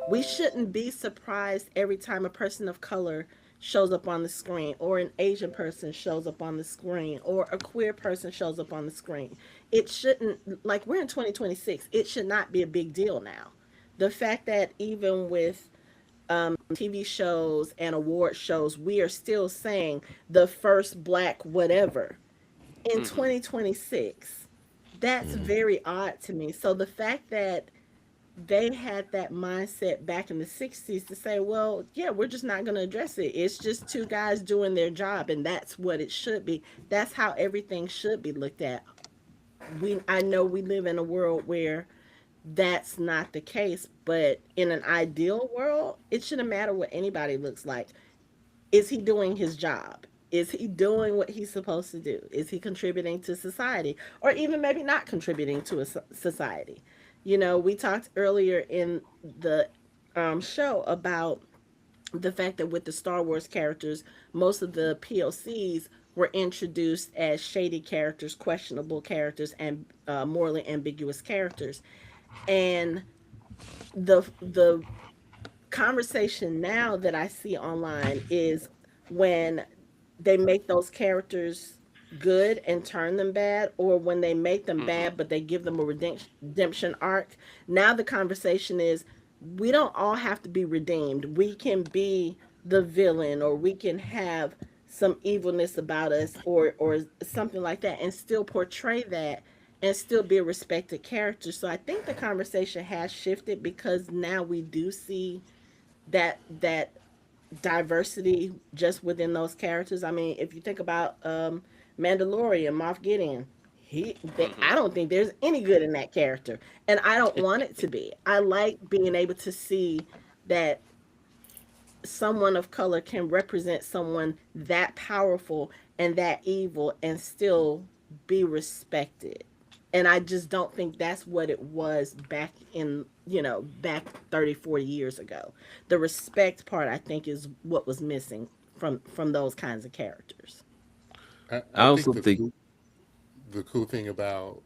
We shouldn't be surprised every time a person of color shows up on the screen, or an Asian person shows up on the screen, or a queer person shows up on the screen. It shouldn't, like, we're in 2026, it should not be a big deal now. The fact that even with TV shows and award shows, we are still saying the first black whatever in 2026. That's very odd to me. So the fact that they had that mindset back in the 60s to say, well, yeah, we're just not going to address it. It's just two guys doing their job, and that's what it should be. That's how everything should be looked at. I know we live in a world where that's not the case, but in an ideal world, it shouldn't matter what anybody looks like. Is he doing his job? Is he doing what he's supposed to do? Is he contributing to society, or even maybe not contributing to a society? We talked earlier in the show about the fact that with the Star Wars characters, most of the POCs were introduced as shady characters, questionable characters, and morally ambiguous characters. And the conversation now that I see online is when they make those characters good and turn them bad, or when they make them bad but they give them a redemption arc. Now the conversation is, we don't all have to be redeemed. We can be the villain, or we can have some evilness about us, or something like that, and still portray that and still be a respected character. So I think the conversation has shifted because now we do see that diversity just within those characters. I mean, if you think about Mandalorian, Moff Gideon, I don't think there's any good in that character, and I don't want it to be. I like being able to see that someone of color can represent someone that powerful and that evil and still be respected. And I just don't think that's what it was back in, back 30, 40 years ago. The respect part, I think, is what was missing from those kinds of characters. I I think also think the cool thing about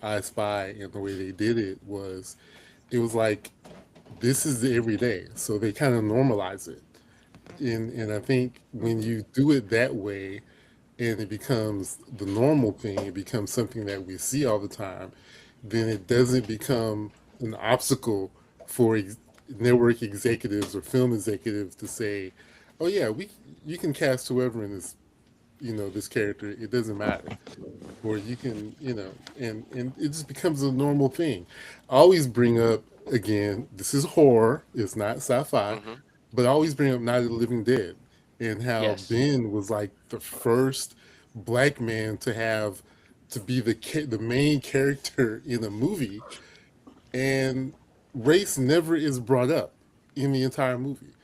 I Spy and the way they did it was like this is the everyday, so they kind of normalize it. And I think when you do it that way, and it becomes the normal thing, it becomes something that we see all the time, then it doesn't become an obstacle for network executives or film executives to say, "Oh yeah, we you can cast whoever in this, this character. It doesn't matter." Or you can, and it just becomes a normal thing. I always bring up again, this is horror, it's not sci-fi, Hmm. but I always bring up Night of the Living Dead and how Yes. Ben was like the first black man to be the main character in a movie, and race never is brought up in the entire movie.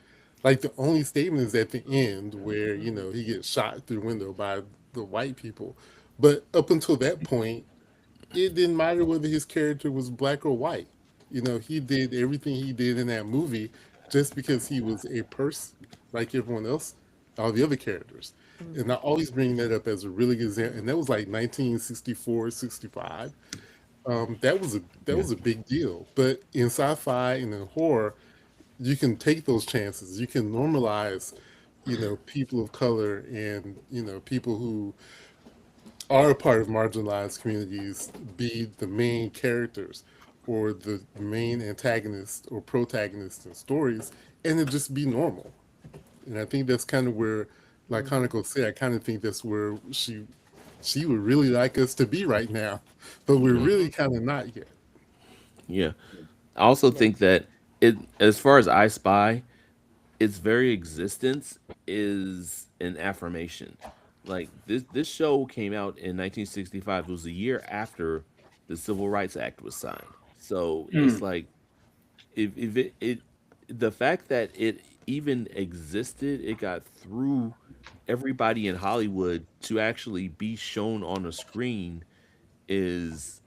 Like the only statement is at the end where he gets shot through the window by the white people, but up until that point, it didn't matter whether his character was black or white. He did everything he did in that movie just because he was a person like everyone else, all the other characters. And I always bring that up as a really good example. And that was like 1964, 65. That yeah, was a big deal. But in sci-fi and in horror, you can take those chances. You can normalize, people of color and people who are a part of marginalized communities be the main characters or the main antagonist or protagonist in stories, and it just be normal. And I think that's kind of where, like Hanako said, I kind of think that's where she would really like us to be right now, but we're Hmm. really kind of not yet. yeah. I also Yeah. think that it, as far as I Spy, its very existence is an affirmation. Like this show came out in 1965. It was a year after the Civil Rights Act was signed. So it's like if it the fact that it even existed, it got through everybody in Hollywood to actually be shown on a screen is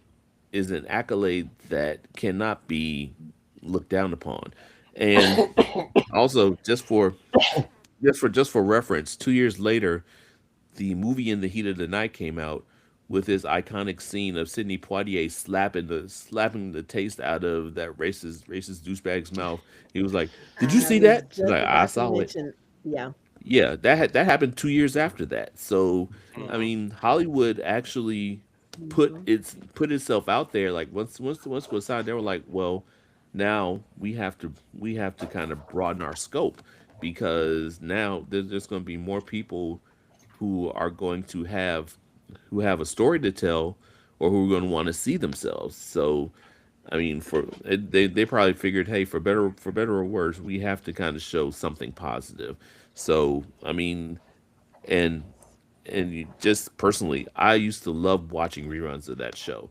is an accolade that cannot be looked down upon. And also, just for reference, 2 years later, the movie In the Heat of the Night came out with this iconic scene of Sidney Poitier slapping the taste out of that racist douchebag's mouth. He was like, "Did you I see was that?" He's just like, "I about to saw it." mention, yeah. Yeah, that happened 2 years after that. So, I Hmm. mean, Hollywood actually Hmm. put itself out there. Like once it was signed, they were like, well, now we have to kind of broaden our scope because now there's going to be more people who are going to have a story to tell or who are going to want to see themselves. So, I mean, they probably figured, hey, for better or worse, we have to kind of show something positive. So, I mean, and just personally, I used to love watching reruns of that show.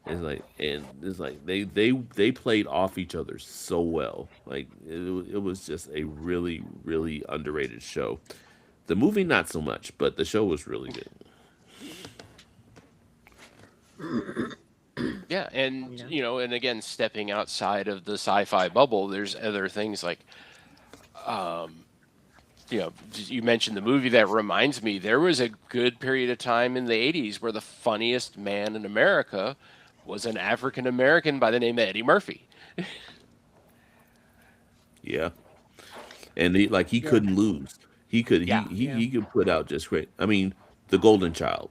It's like they played off each other so well. Like it was just a really underrated show. The movie not so much, but the show was really good. Yeah, and Yeah. and again, stepping outside of the sci-fi bubble, there's other things like, um, you mentioned the movie. That reminds me, there was a good period of time in the '80s where the funniest man in America was an African American by the name of Eddie Murphy. Yeah, and he Yeah. couldn't lose. He could Yeah, Yeah. he could put out just great. I mean, The Golden Child.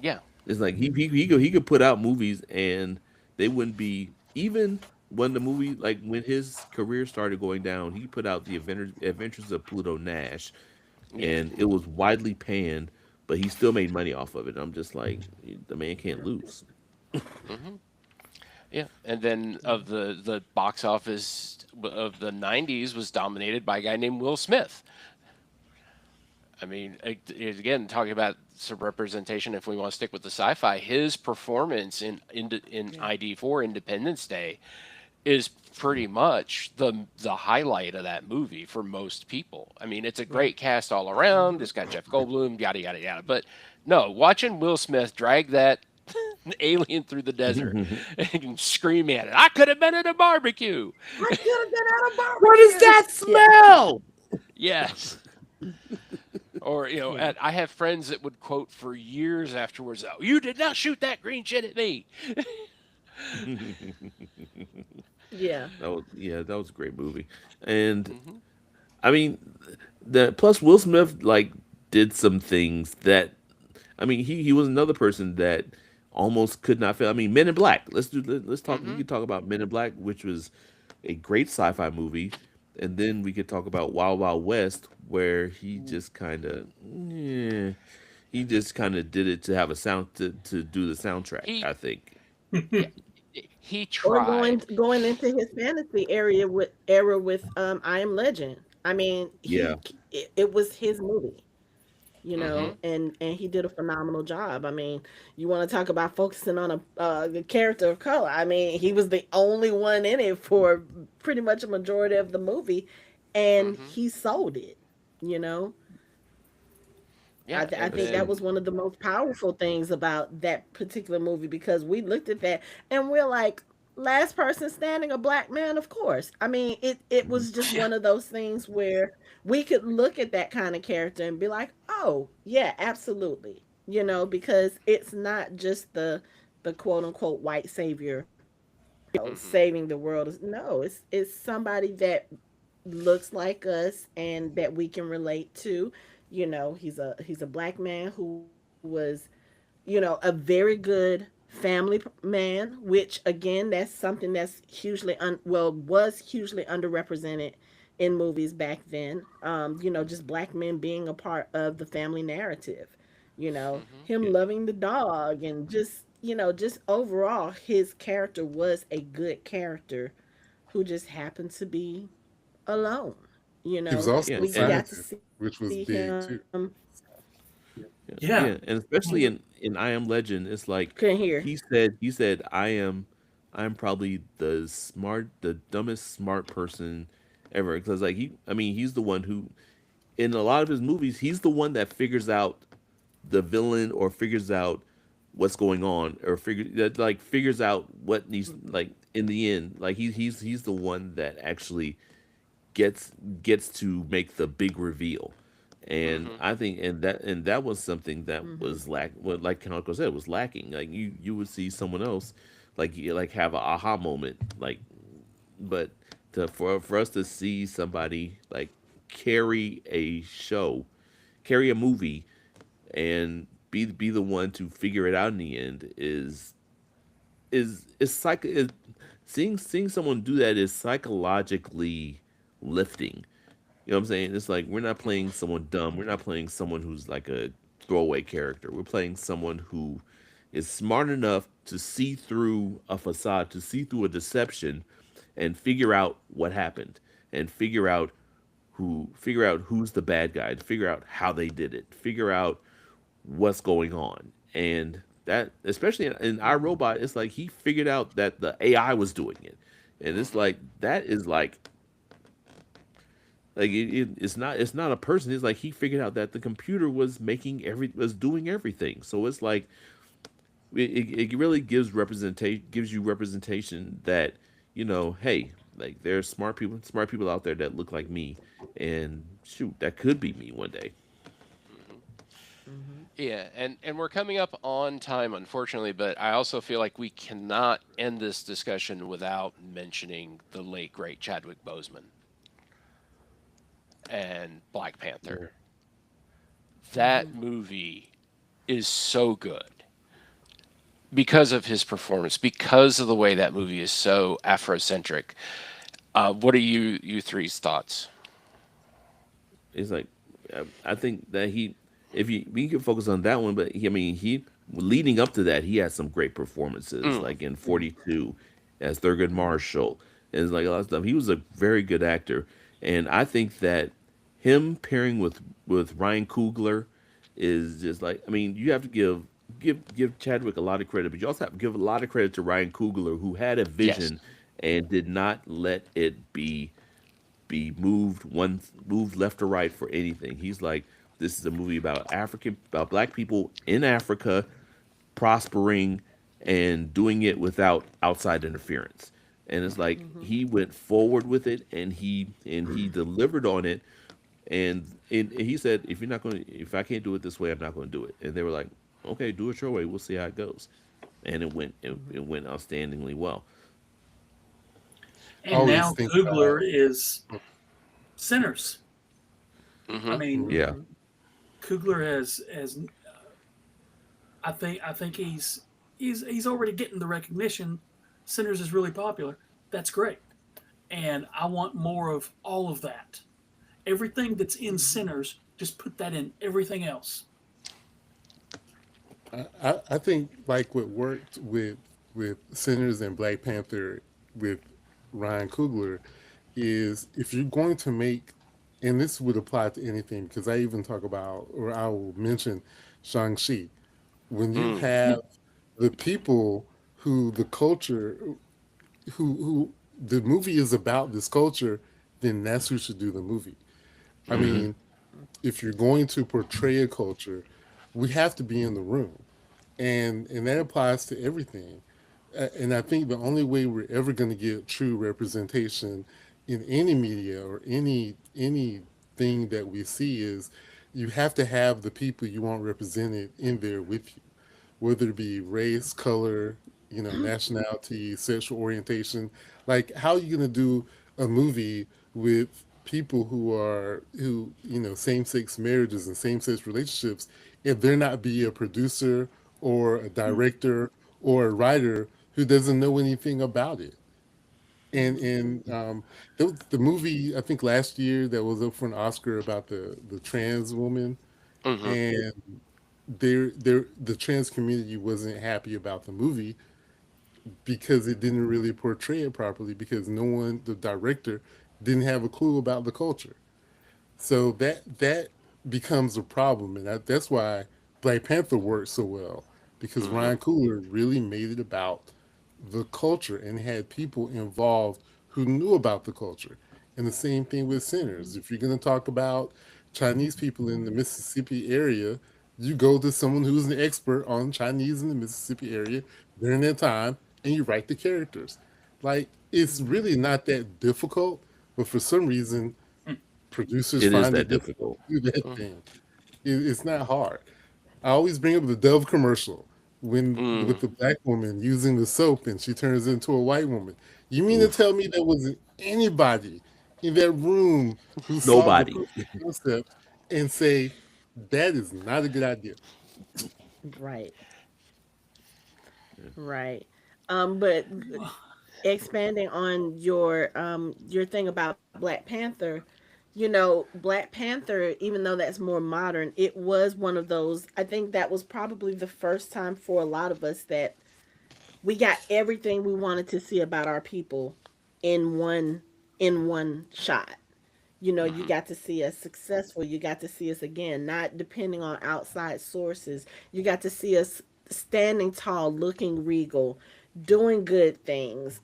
yeah, It's like he could put out movies and they wouldn't be even when the movie like when his career started going down. He put out the Adventures of Pluto Nash, yeah. and it was widely panned, but he still made money off of it. I'm just like the man can't lose. Hmm. Yeah, and then of the box office of the '90s was dominated by a guy named Will Smith. I mean, again, talking about some representation. If we want to stick with the sci-fi, his performance in Yeah. ID4 Independence Day is pretty much the highlight of that movie for most people. I mean, it's a Yeah. great cast all around. Hmm. It's got Jeff Goldblum, yada yada yada. But no, watching Will Smith drag that alien through the desert and scream at it, I could have been at a barbecue. I could have been at a What is barbecue. that Yeah. smell? Yes. Or, Yeah. I have friends that would quote for years afterwards, "Oh, you did not shoot that green shit at me." Yeah. That was a great movie. And Hmm. I mean, the plus Will Smith like did some things that I mean he was another person that almost could not fail. I mean, Men in Black. Let's talk. We Hmm. could talk about Men in Black, which was a great sci-fi movie, and then we could talk about Wild Wild West, where he just kind of did it to have a sound to do the soundtrack. He, I think. yeah, he Or tried. going into his fantasy area with era with I Am Legend. I mean, Yeah. it was his movie, Hmm. and he did a phenomenal job. I mean, you want to talk about focusing on the character of color. I mean, he was the only one in it for pretty much a majority of the movie, and Hmm. he sold it. You know, Yeah, I and think that then was one of the most powerful things about that particular movie because we looked at that and we're like, last person standing, a black man, of course. I mean, it Mhm. was just yeah. one of those things where we could look at that kind of character and be like, oh yeah, absolutely. Because it's not just the quote unquote white savior, Hmm. saving the world. No, it's somebody that looks like us and that we can relate to. He's a black man who was, a very good man, which again, that's something that's was hugely underrepresented in movies back then. Just black men being a part of the family narrative. Hmm. Him Yeah. loving the dog and just overall, his character was a good character who just happened to be alone. He was Yeah. also a We got to scientist, see which was him. big too. Yeah, Yeah. yeah, and especially in I Am Legend, it's like Couldn't hear. he said I'm probably the dumbest smart person ever because like I mean he's the one who in a lot of his movies he's the one that figures out the villain or figures out what's going on or figures out what needs like in the end like he's the one that actually gets gets to make the big reveal. And Hmm. I think and that was something that Hmm. was like Hanako said, was lacking. Like you would see someone else like have a aha moment, like but for us to see somebody like carry a show, carry a movie and be the one to figure it out in the end is seeing someone do that is psychologically lifting. You know what I'm saying? It's like we're not playing someone dumb. We're not playing someone who's like a throwaway character. We're playing someone who is smart enough to see through a facade, to see through a deception, and figure out what happened, and figure out who's the bad guy, to figure out how they did it, figure out what's going on, and that especially in our robot, it's like he figured out that the AI was doing it, and it's Hmm. like that is like it's not a person. It's like he figured out that the computer was doing everything. So it's like it really gives you representation that hey, like there's smart people out there that look like me, and shoot, that could be me one day. Hmm. Hmm. Yeah, and we're coming up on time, unfortunately, but I also feel like we cannot end this discussion without mentioning the late great Chadwick Boseman and Black Yeah. Panther. That Hmm. movie is so good because of his performance, because of the way that movie is so Afrocentric. What are you three's thoughts? It's like I think that if you we can focus on that one, but I mean he leading up to that he had some great performances, Mm, like in 42 as Thurgood Marshall, and it's like a lot of stuff. He was a very good actor, and I think that him pairing with Ryan Coogler is just like I mean you have to give Chadwick a lot of credit, but you also have to give a lot of credit to Ryan Coogler who had a yes. vision and did not let it be moved left or right for anything. He's like, this is a movie about black people in Africa prospering and doing it without outside interference. And it's like Hmm. he went forward with it and he delivered on it And he said, if I can't do it this way, I'm not going to do it. And they were like, okay, do it your way. We'll see how it goes. And it went outstandingly well. I And always now think Coogler about. is Sinners. I Mm-hmm. mean, Yeah. Mhm. Coogler has I think he's already getting the recognition. Sinners is really popular. That's great, and I want more of all of that. Everything that's in Sinners, just put that in everything else. I think like what worked with Sinners and Black Panther with Ryan Coogler is if you're going to make, and this would apply to anything because I even talk about, or I will mention Shang-Chi. When you Mm. have the people who the culture, who the movie is about this culture, then that's who should do the movie. I Mm-hmm. mean, if you're going to portray a culture, we have to be in the room, and that applies to everything. And I think the only way we're ever going to get true representation in any media or anything that we see is you have to have the people you want represented in there with you, whether it be race, color, nationality, sexual orientation. Like, how are you going to do a movie with people who same sex marriages and same sex relationships if there not be a producer or a director or a writer who doesn't know anything about it? And the movie I think last year that was up for an Oscar about the trans woman, Mm-hmm. and the trans community wasn't happy about the movie because it didn't really portray it properly because no one, the director, didn't have a clue about the culture. So that becomes a problem, and that's why Black Panther worked so well because Mm-hmm. Ryan Coogler really made it about the culture and had people involved who knew about the culture. And the same thing with Sinners. If you're going to talk about Chinese people in the Mississippi area, you go to someone who's an expert on Chinese in the Mississippi area during that time, and you write the characters. Like, it's really not that difficult, but for some reason producers It is find that it difficult difficult. to do that thing. It's not hard. I always bring up the Dove commercial when Mm. with the black woman using the soap and she turns into a white woman. You mean to Oof. tell me there wasn't anybody in that room who saw the Nobody. proof of concept and say that is not a good idea? Right. Right. But expanding on your thing about Black Panther, Black Panther, even though that's more modern, it was one of those. I think that was probably the first time for a lot of us that we got everything we wanted to see about our people in one shot. You Mm-hmm. got to see us successful. You got to see us again, not depending on outside sources. You got to see us standing tall, looking regal, doing good things.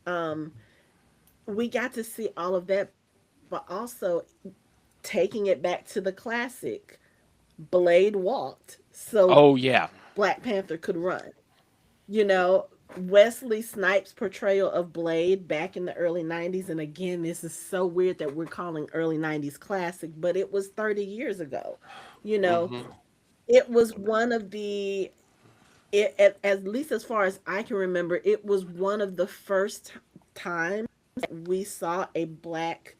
We got to see all of that, but also taking it back to the classic. Blade walked so Oh yeah. Black Panther could run. you know Wesley Snipes' portrayal of Blade back in the early 90s, and again, this is so weird that we're calling early 90s classic, but it was 30 years ago. you know Mm-hmm. it was one of the at least as far as I can remember, it was one of the first times we saw a black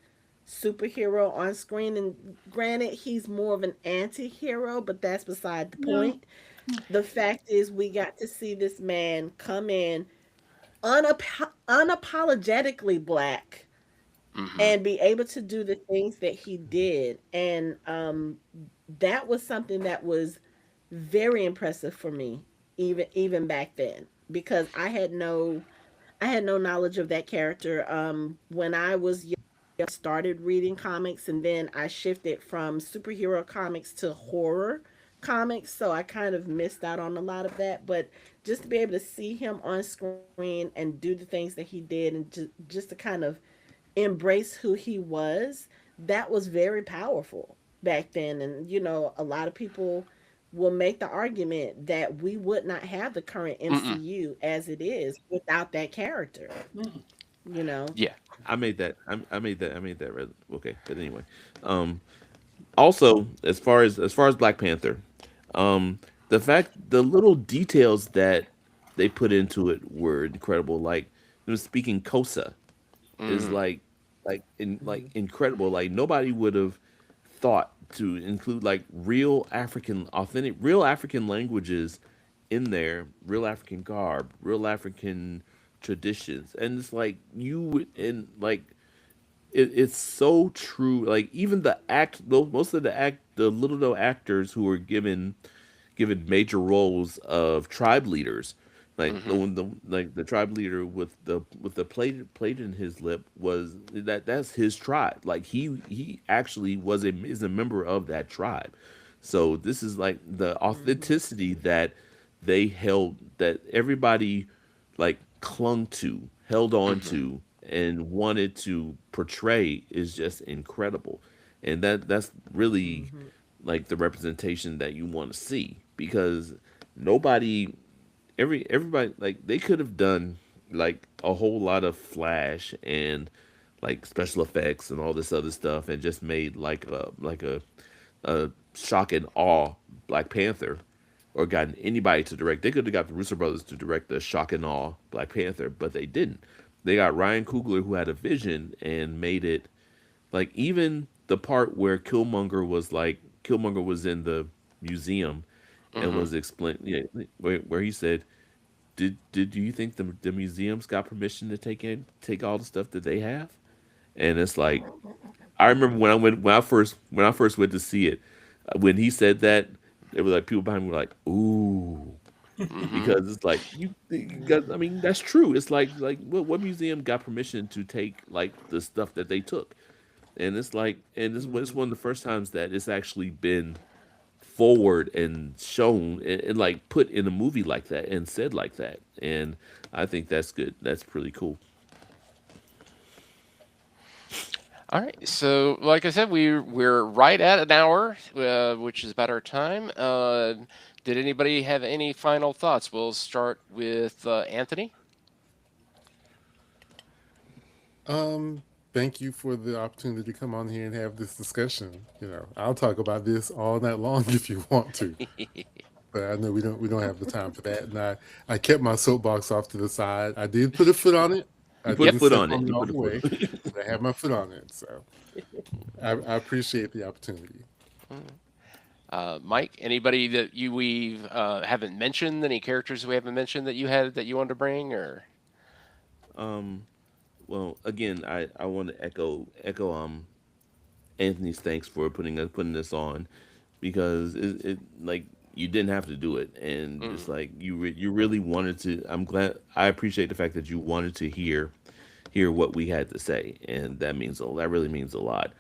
superhero on screen. And granted, he's more of an anti-hero, but that's beside the Yeah. point. The fact is, we got to see this man come in unapologetically black Mm-hmm. and be able to do the things that he did. And that was something that was very impressive for me, even back then, because I had no knowledge of that character. When I was young, I started reading comics, and then I shifted from superhero comics to horror comics, so I kind of missed out on a lot of that. But just to be able to see him on screen and do the things that he did, and just to kind of embrace who he was, that was very powerful back then. And a lot of people will make the argument that we would not have the current Mm-mm. MCU as it is without that character. Mm. You know. Yeah. I made that. I made that. Okay, but anyway, um, Also, as far as Black Panther, the little details that they put into it were incredible. Like, speaking Kosa is Mm, incredible. Like, nobody would have thought to include like real African languages in there, real African garb, real African traditions, and it's like and like it's so true. Like, even most of the little known actors who were given major roles of tribe leaders, like the mm-hmm. one the tribe leader with the plate in his lip, that's his tribe. Like, he actually is a member of that tribe. So this is like the Mhm. authenticity that everybody like clung to, held on Mm-hmm. to, and wanted to portray is just incredible. And that's really Mhm. like the representation that you want to see, because nobody everybody, like, they could have done like a whole lot of flash and like special effects and all this other stuff, and just made a shock and awe Black Panther, or gotten anybody to direct. They could have got the Russo brothers to direct the shock and awe Black Panther, but they didn't. They got Ryan Coogler, who had a vision, and made it like, even the part where Killmonger was in the museum and Mm-hmm. was explain yeah, where he said, "Did you think the museums got permission to take all the stuff that they have?" And it's like, I remember when I first went to see it, when he said that, there were like people behind me were like, "Ooh," Mm-hmm. because it's like, you got, I mean, that's true. It's like what museum got permission to take like the stuff that they took? And it's like, and it's Mhm. one of the first times that it's actually been forward and shown, and like put in a movie like that and said like that. And I think that's good. That's pretty cool. All right. So, like I said, we're right at an hour, which is about our time. Did anybody have any final thoughts? We'll start with Anthony. Um, Thank you for the opportunity to come on here and have this discussion. I'll talk about this all night long if you want to, but I know we don't have the time for that. And I kept my soapbox off to the side. I did put a foot on it. You I put a Yep. didn't foot step on it. on it You all put a the foot way, on it. but I have my foot on it. So I appreciate the opportunity. Mike, anybody that we haven't mentioned? Any characters we haven't mentioned that you had that you wanted to bring, or um, well, again, I want to echo Anthony's thanks for putting this on, because it like, you didn't have to do it, and mm, just like you really wanted to. I appreciate the fact that you wanted to hear what we had to say, and that really means a lot.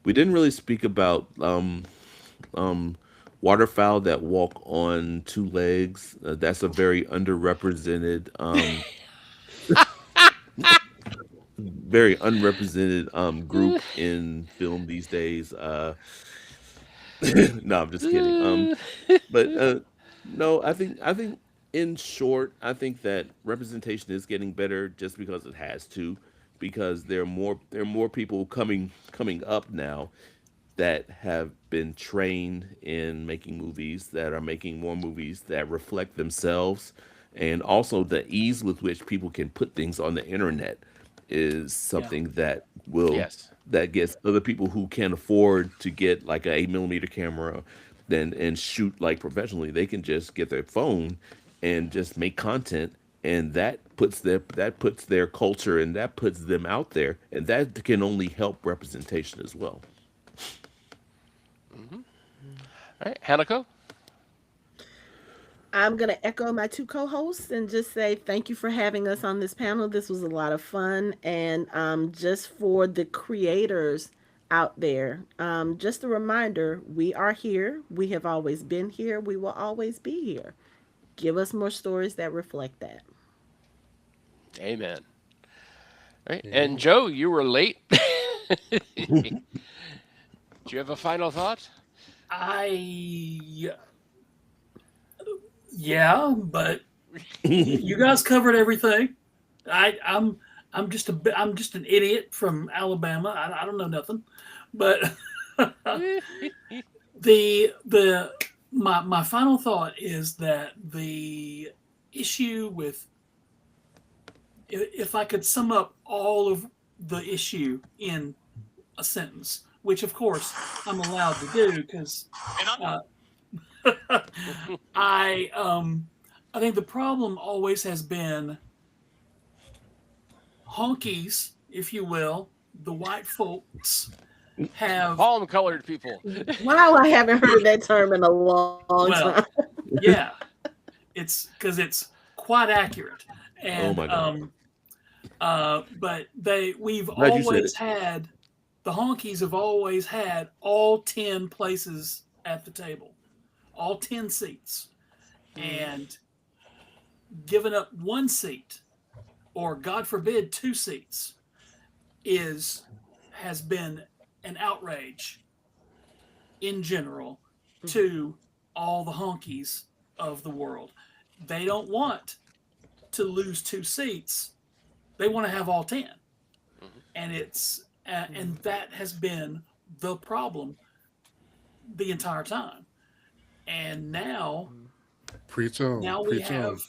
We didn't really speak about um waterfowl that walk on two legs. That's a very underrepresented very unrepresented group in film these days. No, I'm just kidding. But no, I think in short, I think that representation is getting better, just because it has to, because there are more people coming up now that have been trained in making movies, that are making more movies that reflect themselves, and also the ease with which people can put things on the internet is Yeah. something yes. that gets other people who can afford to get like a 8 millimeter camera then and shoot like professionally. They can just get their phone and just make content, and that puts their culture, and that puts them out there, and that can only help representation as well. Mm-hmm. All right, Hanako. I'm going to echo my two co hosts and just say thank you for having us on this panel. This was a lot of fun. And just for the creators out there, just a reminder, we are here. We have always been here. We will always be here. Give us more stories that reflect that. Amen. All right, and Amen. Joe, you were late. Do you have a final thought? I Yeah, but you guys covered everything. I'm just an idiot from Alabama. I don't know nothing, but My final thought is that the issue with, if I could sum up all of the issue in a sentence, which of course I'm allowed to do because I think the problem always has been honkies, if you will, the white folks have Palm-colored people. Wow, I haven't heard that term in a long well, time. yeah, it's because it's quite accurate, and my God. but we've Glad you said always it. had the honkies have always had all 10 places at the table, all 10 seats, and giving up one seat, or God forbid 2 seats, has been an outrage in general to all the honkies of the world. They don't want to lose 2 seats. They want to have all 10. And and that has been the problem the entire time. And now Preach on. now we Preach have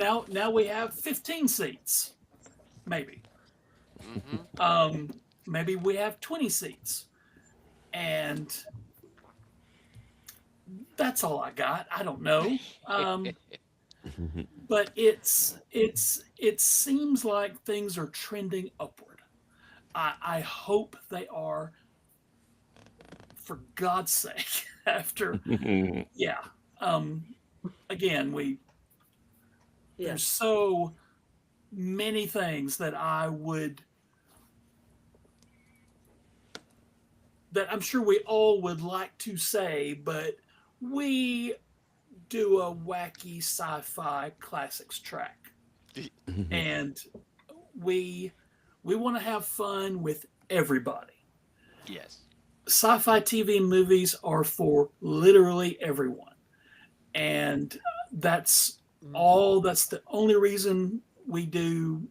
on. now we have 15 seats, maybe. Maybe we have 20 seats, and that's all I got. I don't know, but it seems like things are trending upward. I hope they are, for God's sake. After yeah, again, there's so many things that that I'm sure we all would like to say, but we do a wacky sci-fi classics track, and we want to have fun with everybody. Yes. Sci-fi TV movies are for literally everyone, and that's the only reason we do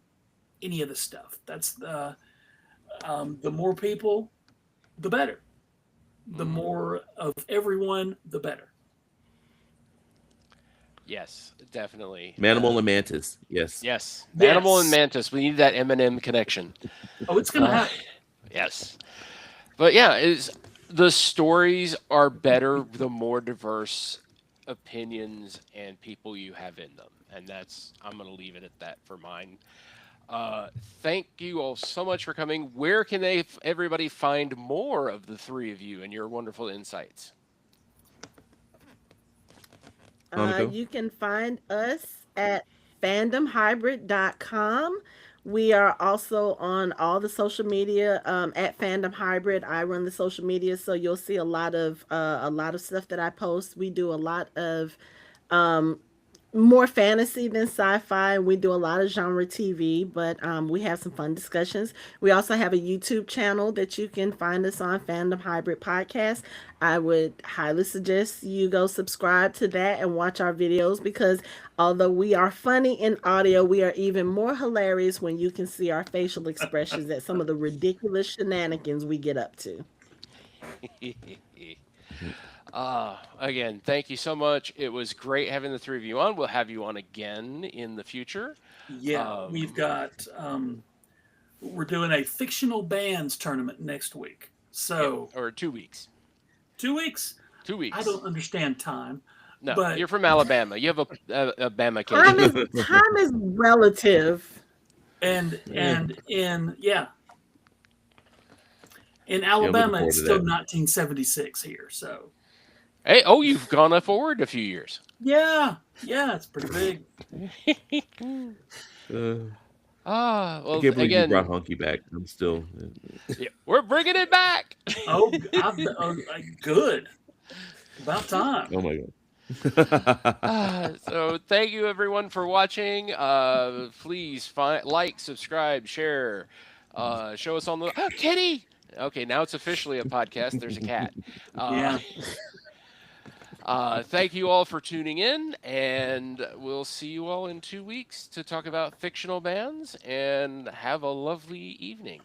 any of this stuff. That's the more people, the better. The more of everyone, the better. Yes, definitely. Manimal and Mantis. Yes. Yes. Yes. Animal and Mantis. We need that M&M connection. Oh, it's gonna happen. Yes. But yeah, the stories are better the more diverse opinions and people you have in them. And I'm going to leave it at that for mine. Thank you all so much for coming. Where can everybody find more of the three of you and your wonderful insights? Hanako? You can find us at fandomhybrid.com. We are also on all the social media at Fandom Hybrid. I run the social media, so you'll see a lot of stuff that I post. We do a lot of more fantasy than sci-fi, and we do a lot of genre TV, but we have some fun discussions. We also have a YouTube channel that you can find us on, Fandom Hybrid Podcast. I would highly suggest you go subscribe to that and watch our videos, because although we are funny in audio, we are even more hilarious when you can see our facial expressions at some of the ridiculous shenanigans we get up to. Again, thank you so much. It was great having the three of you on. We'll have you on again in the future. Yeah, we've got we're doing a fictional bands tournament next week. So or 2 weeks. 2 weeks? 2 weeks. I don't understand time. No, but you're from Alabama. You have a Bama kid. Time is relative. And in Alabama, it's still 1976 here. So. Hey, you've gone forward a few years. Yeah, it's pretty big. Well, I can't believe you brought Honky back. I'm still. Yeah, we're bringing it back. Good. About time. Oh my God. So thank you everyone for watching. Please like, subscribe, share. Show us on the kitty. Okay, now it's officially a podcast. There's a cat. Yeah. Thank you all for tuning in, and we'll see you all in 2 weeks to talk about fictional bands, and have a lovely evening.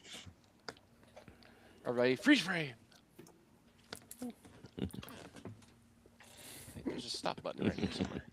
Everybody, freeze frame. There's a stop button right here somewhere.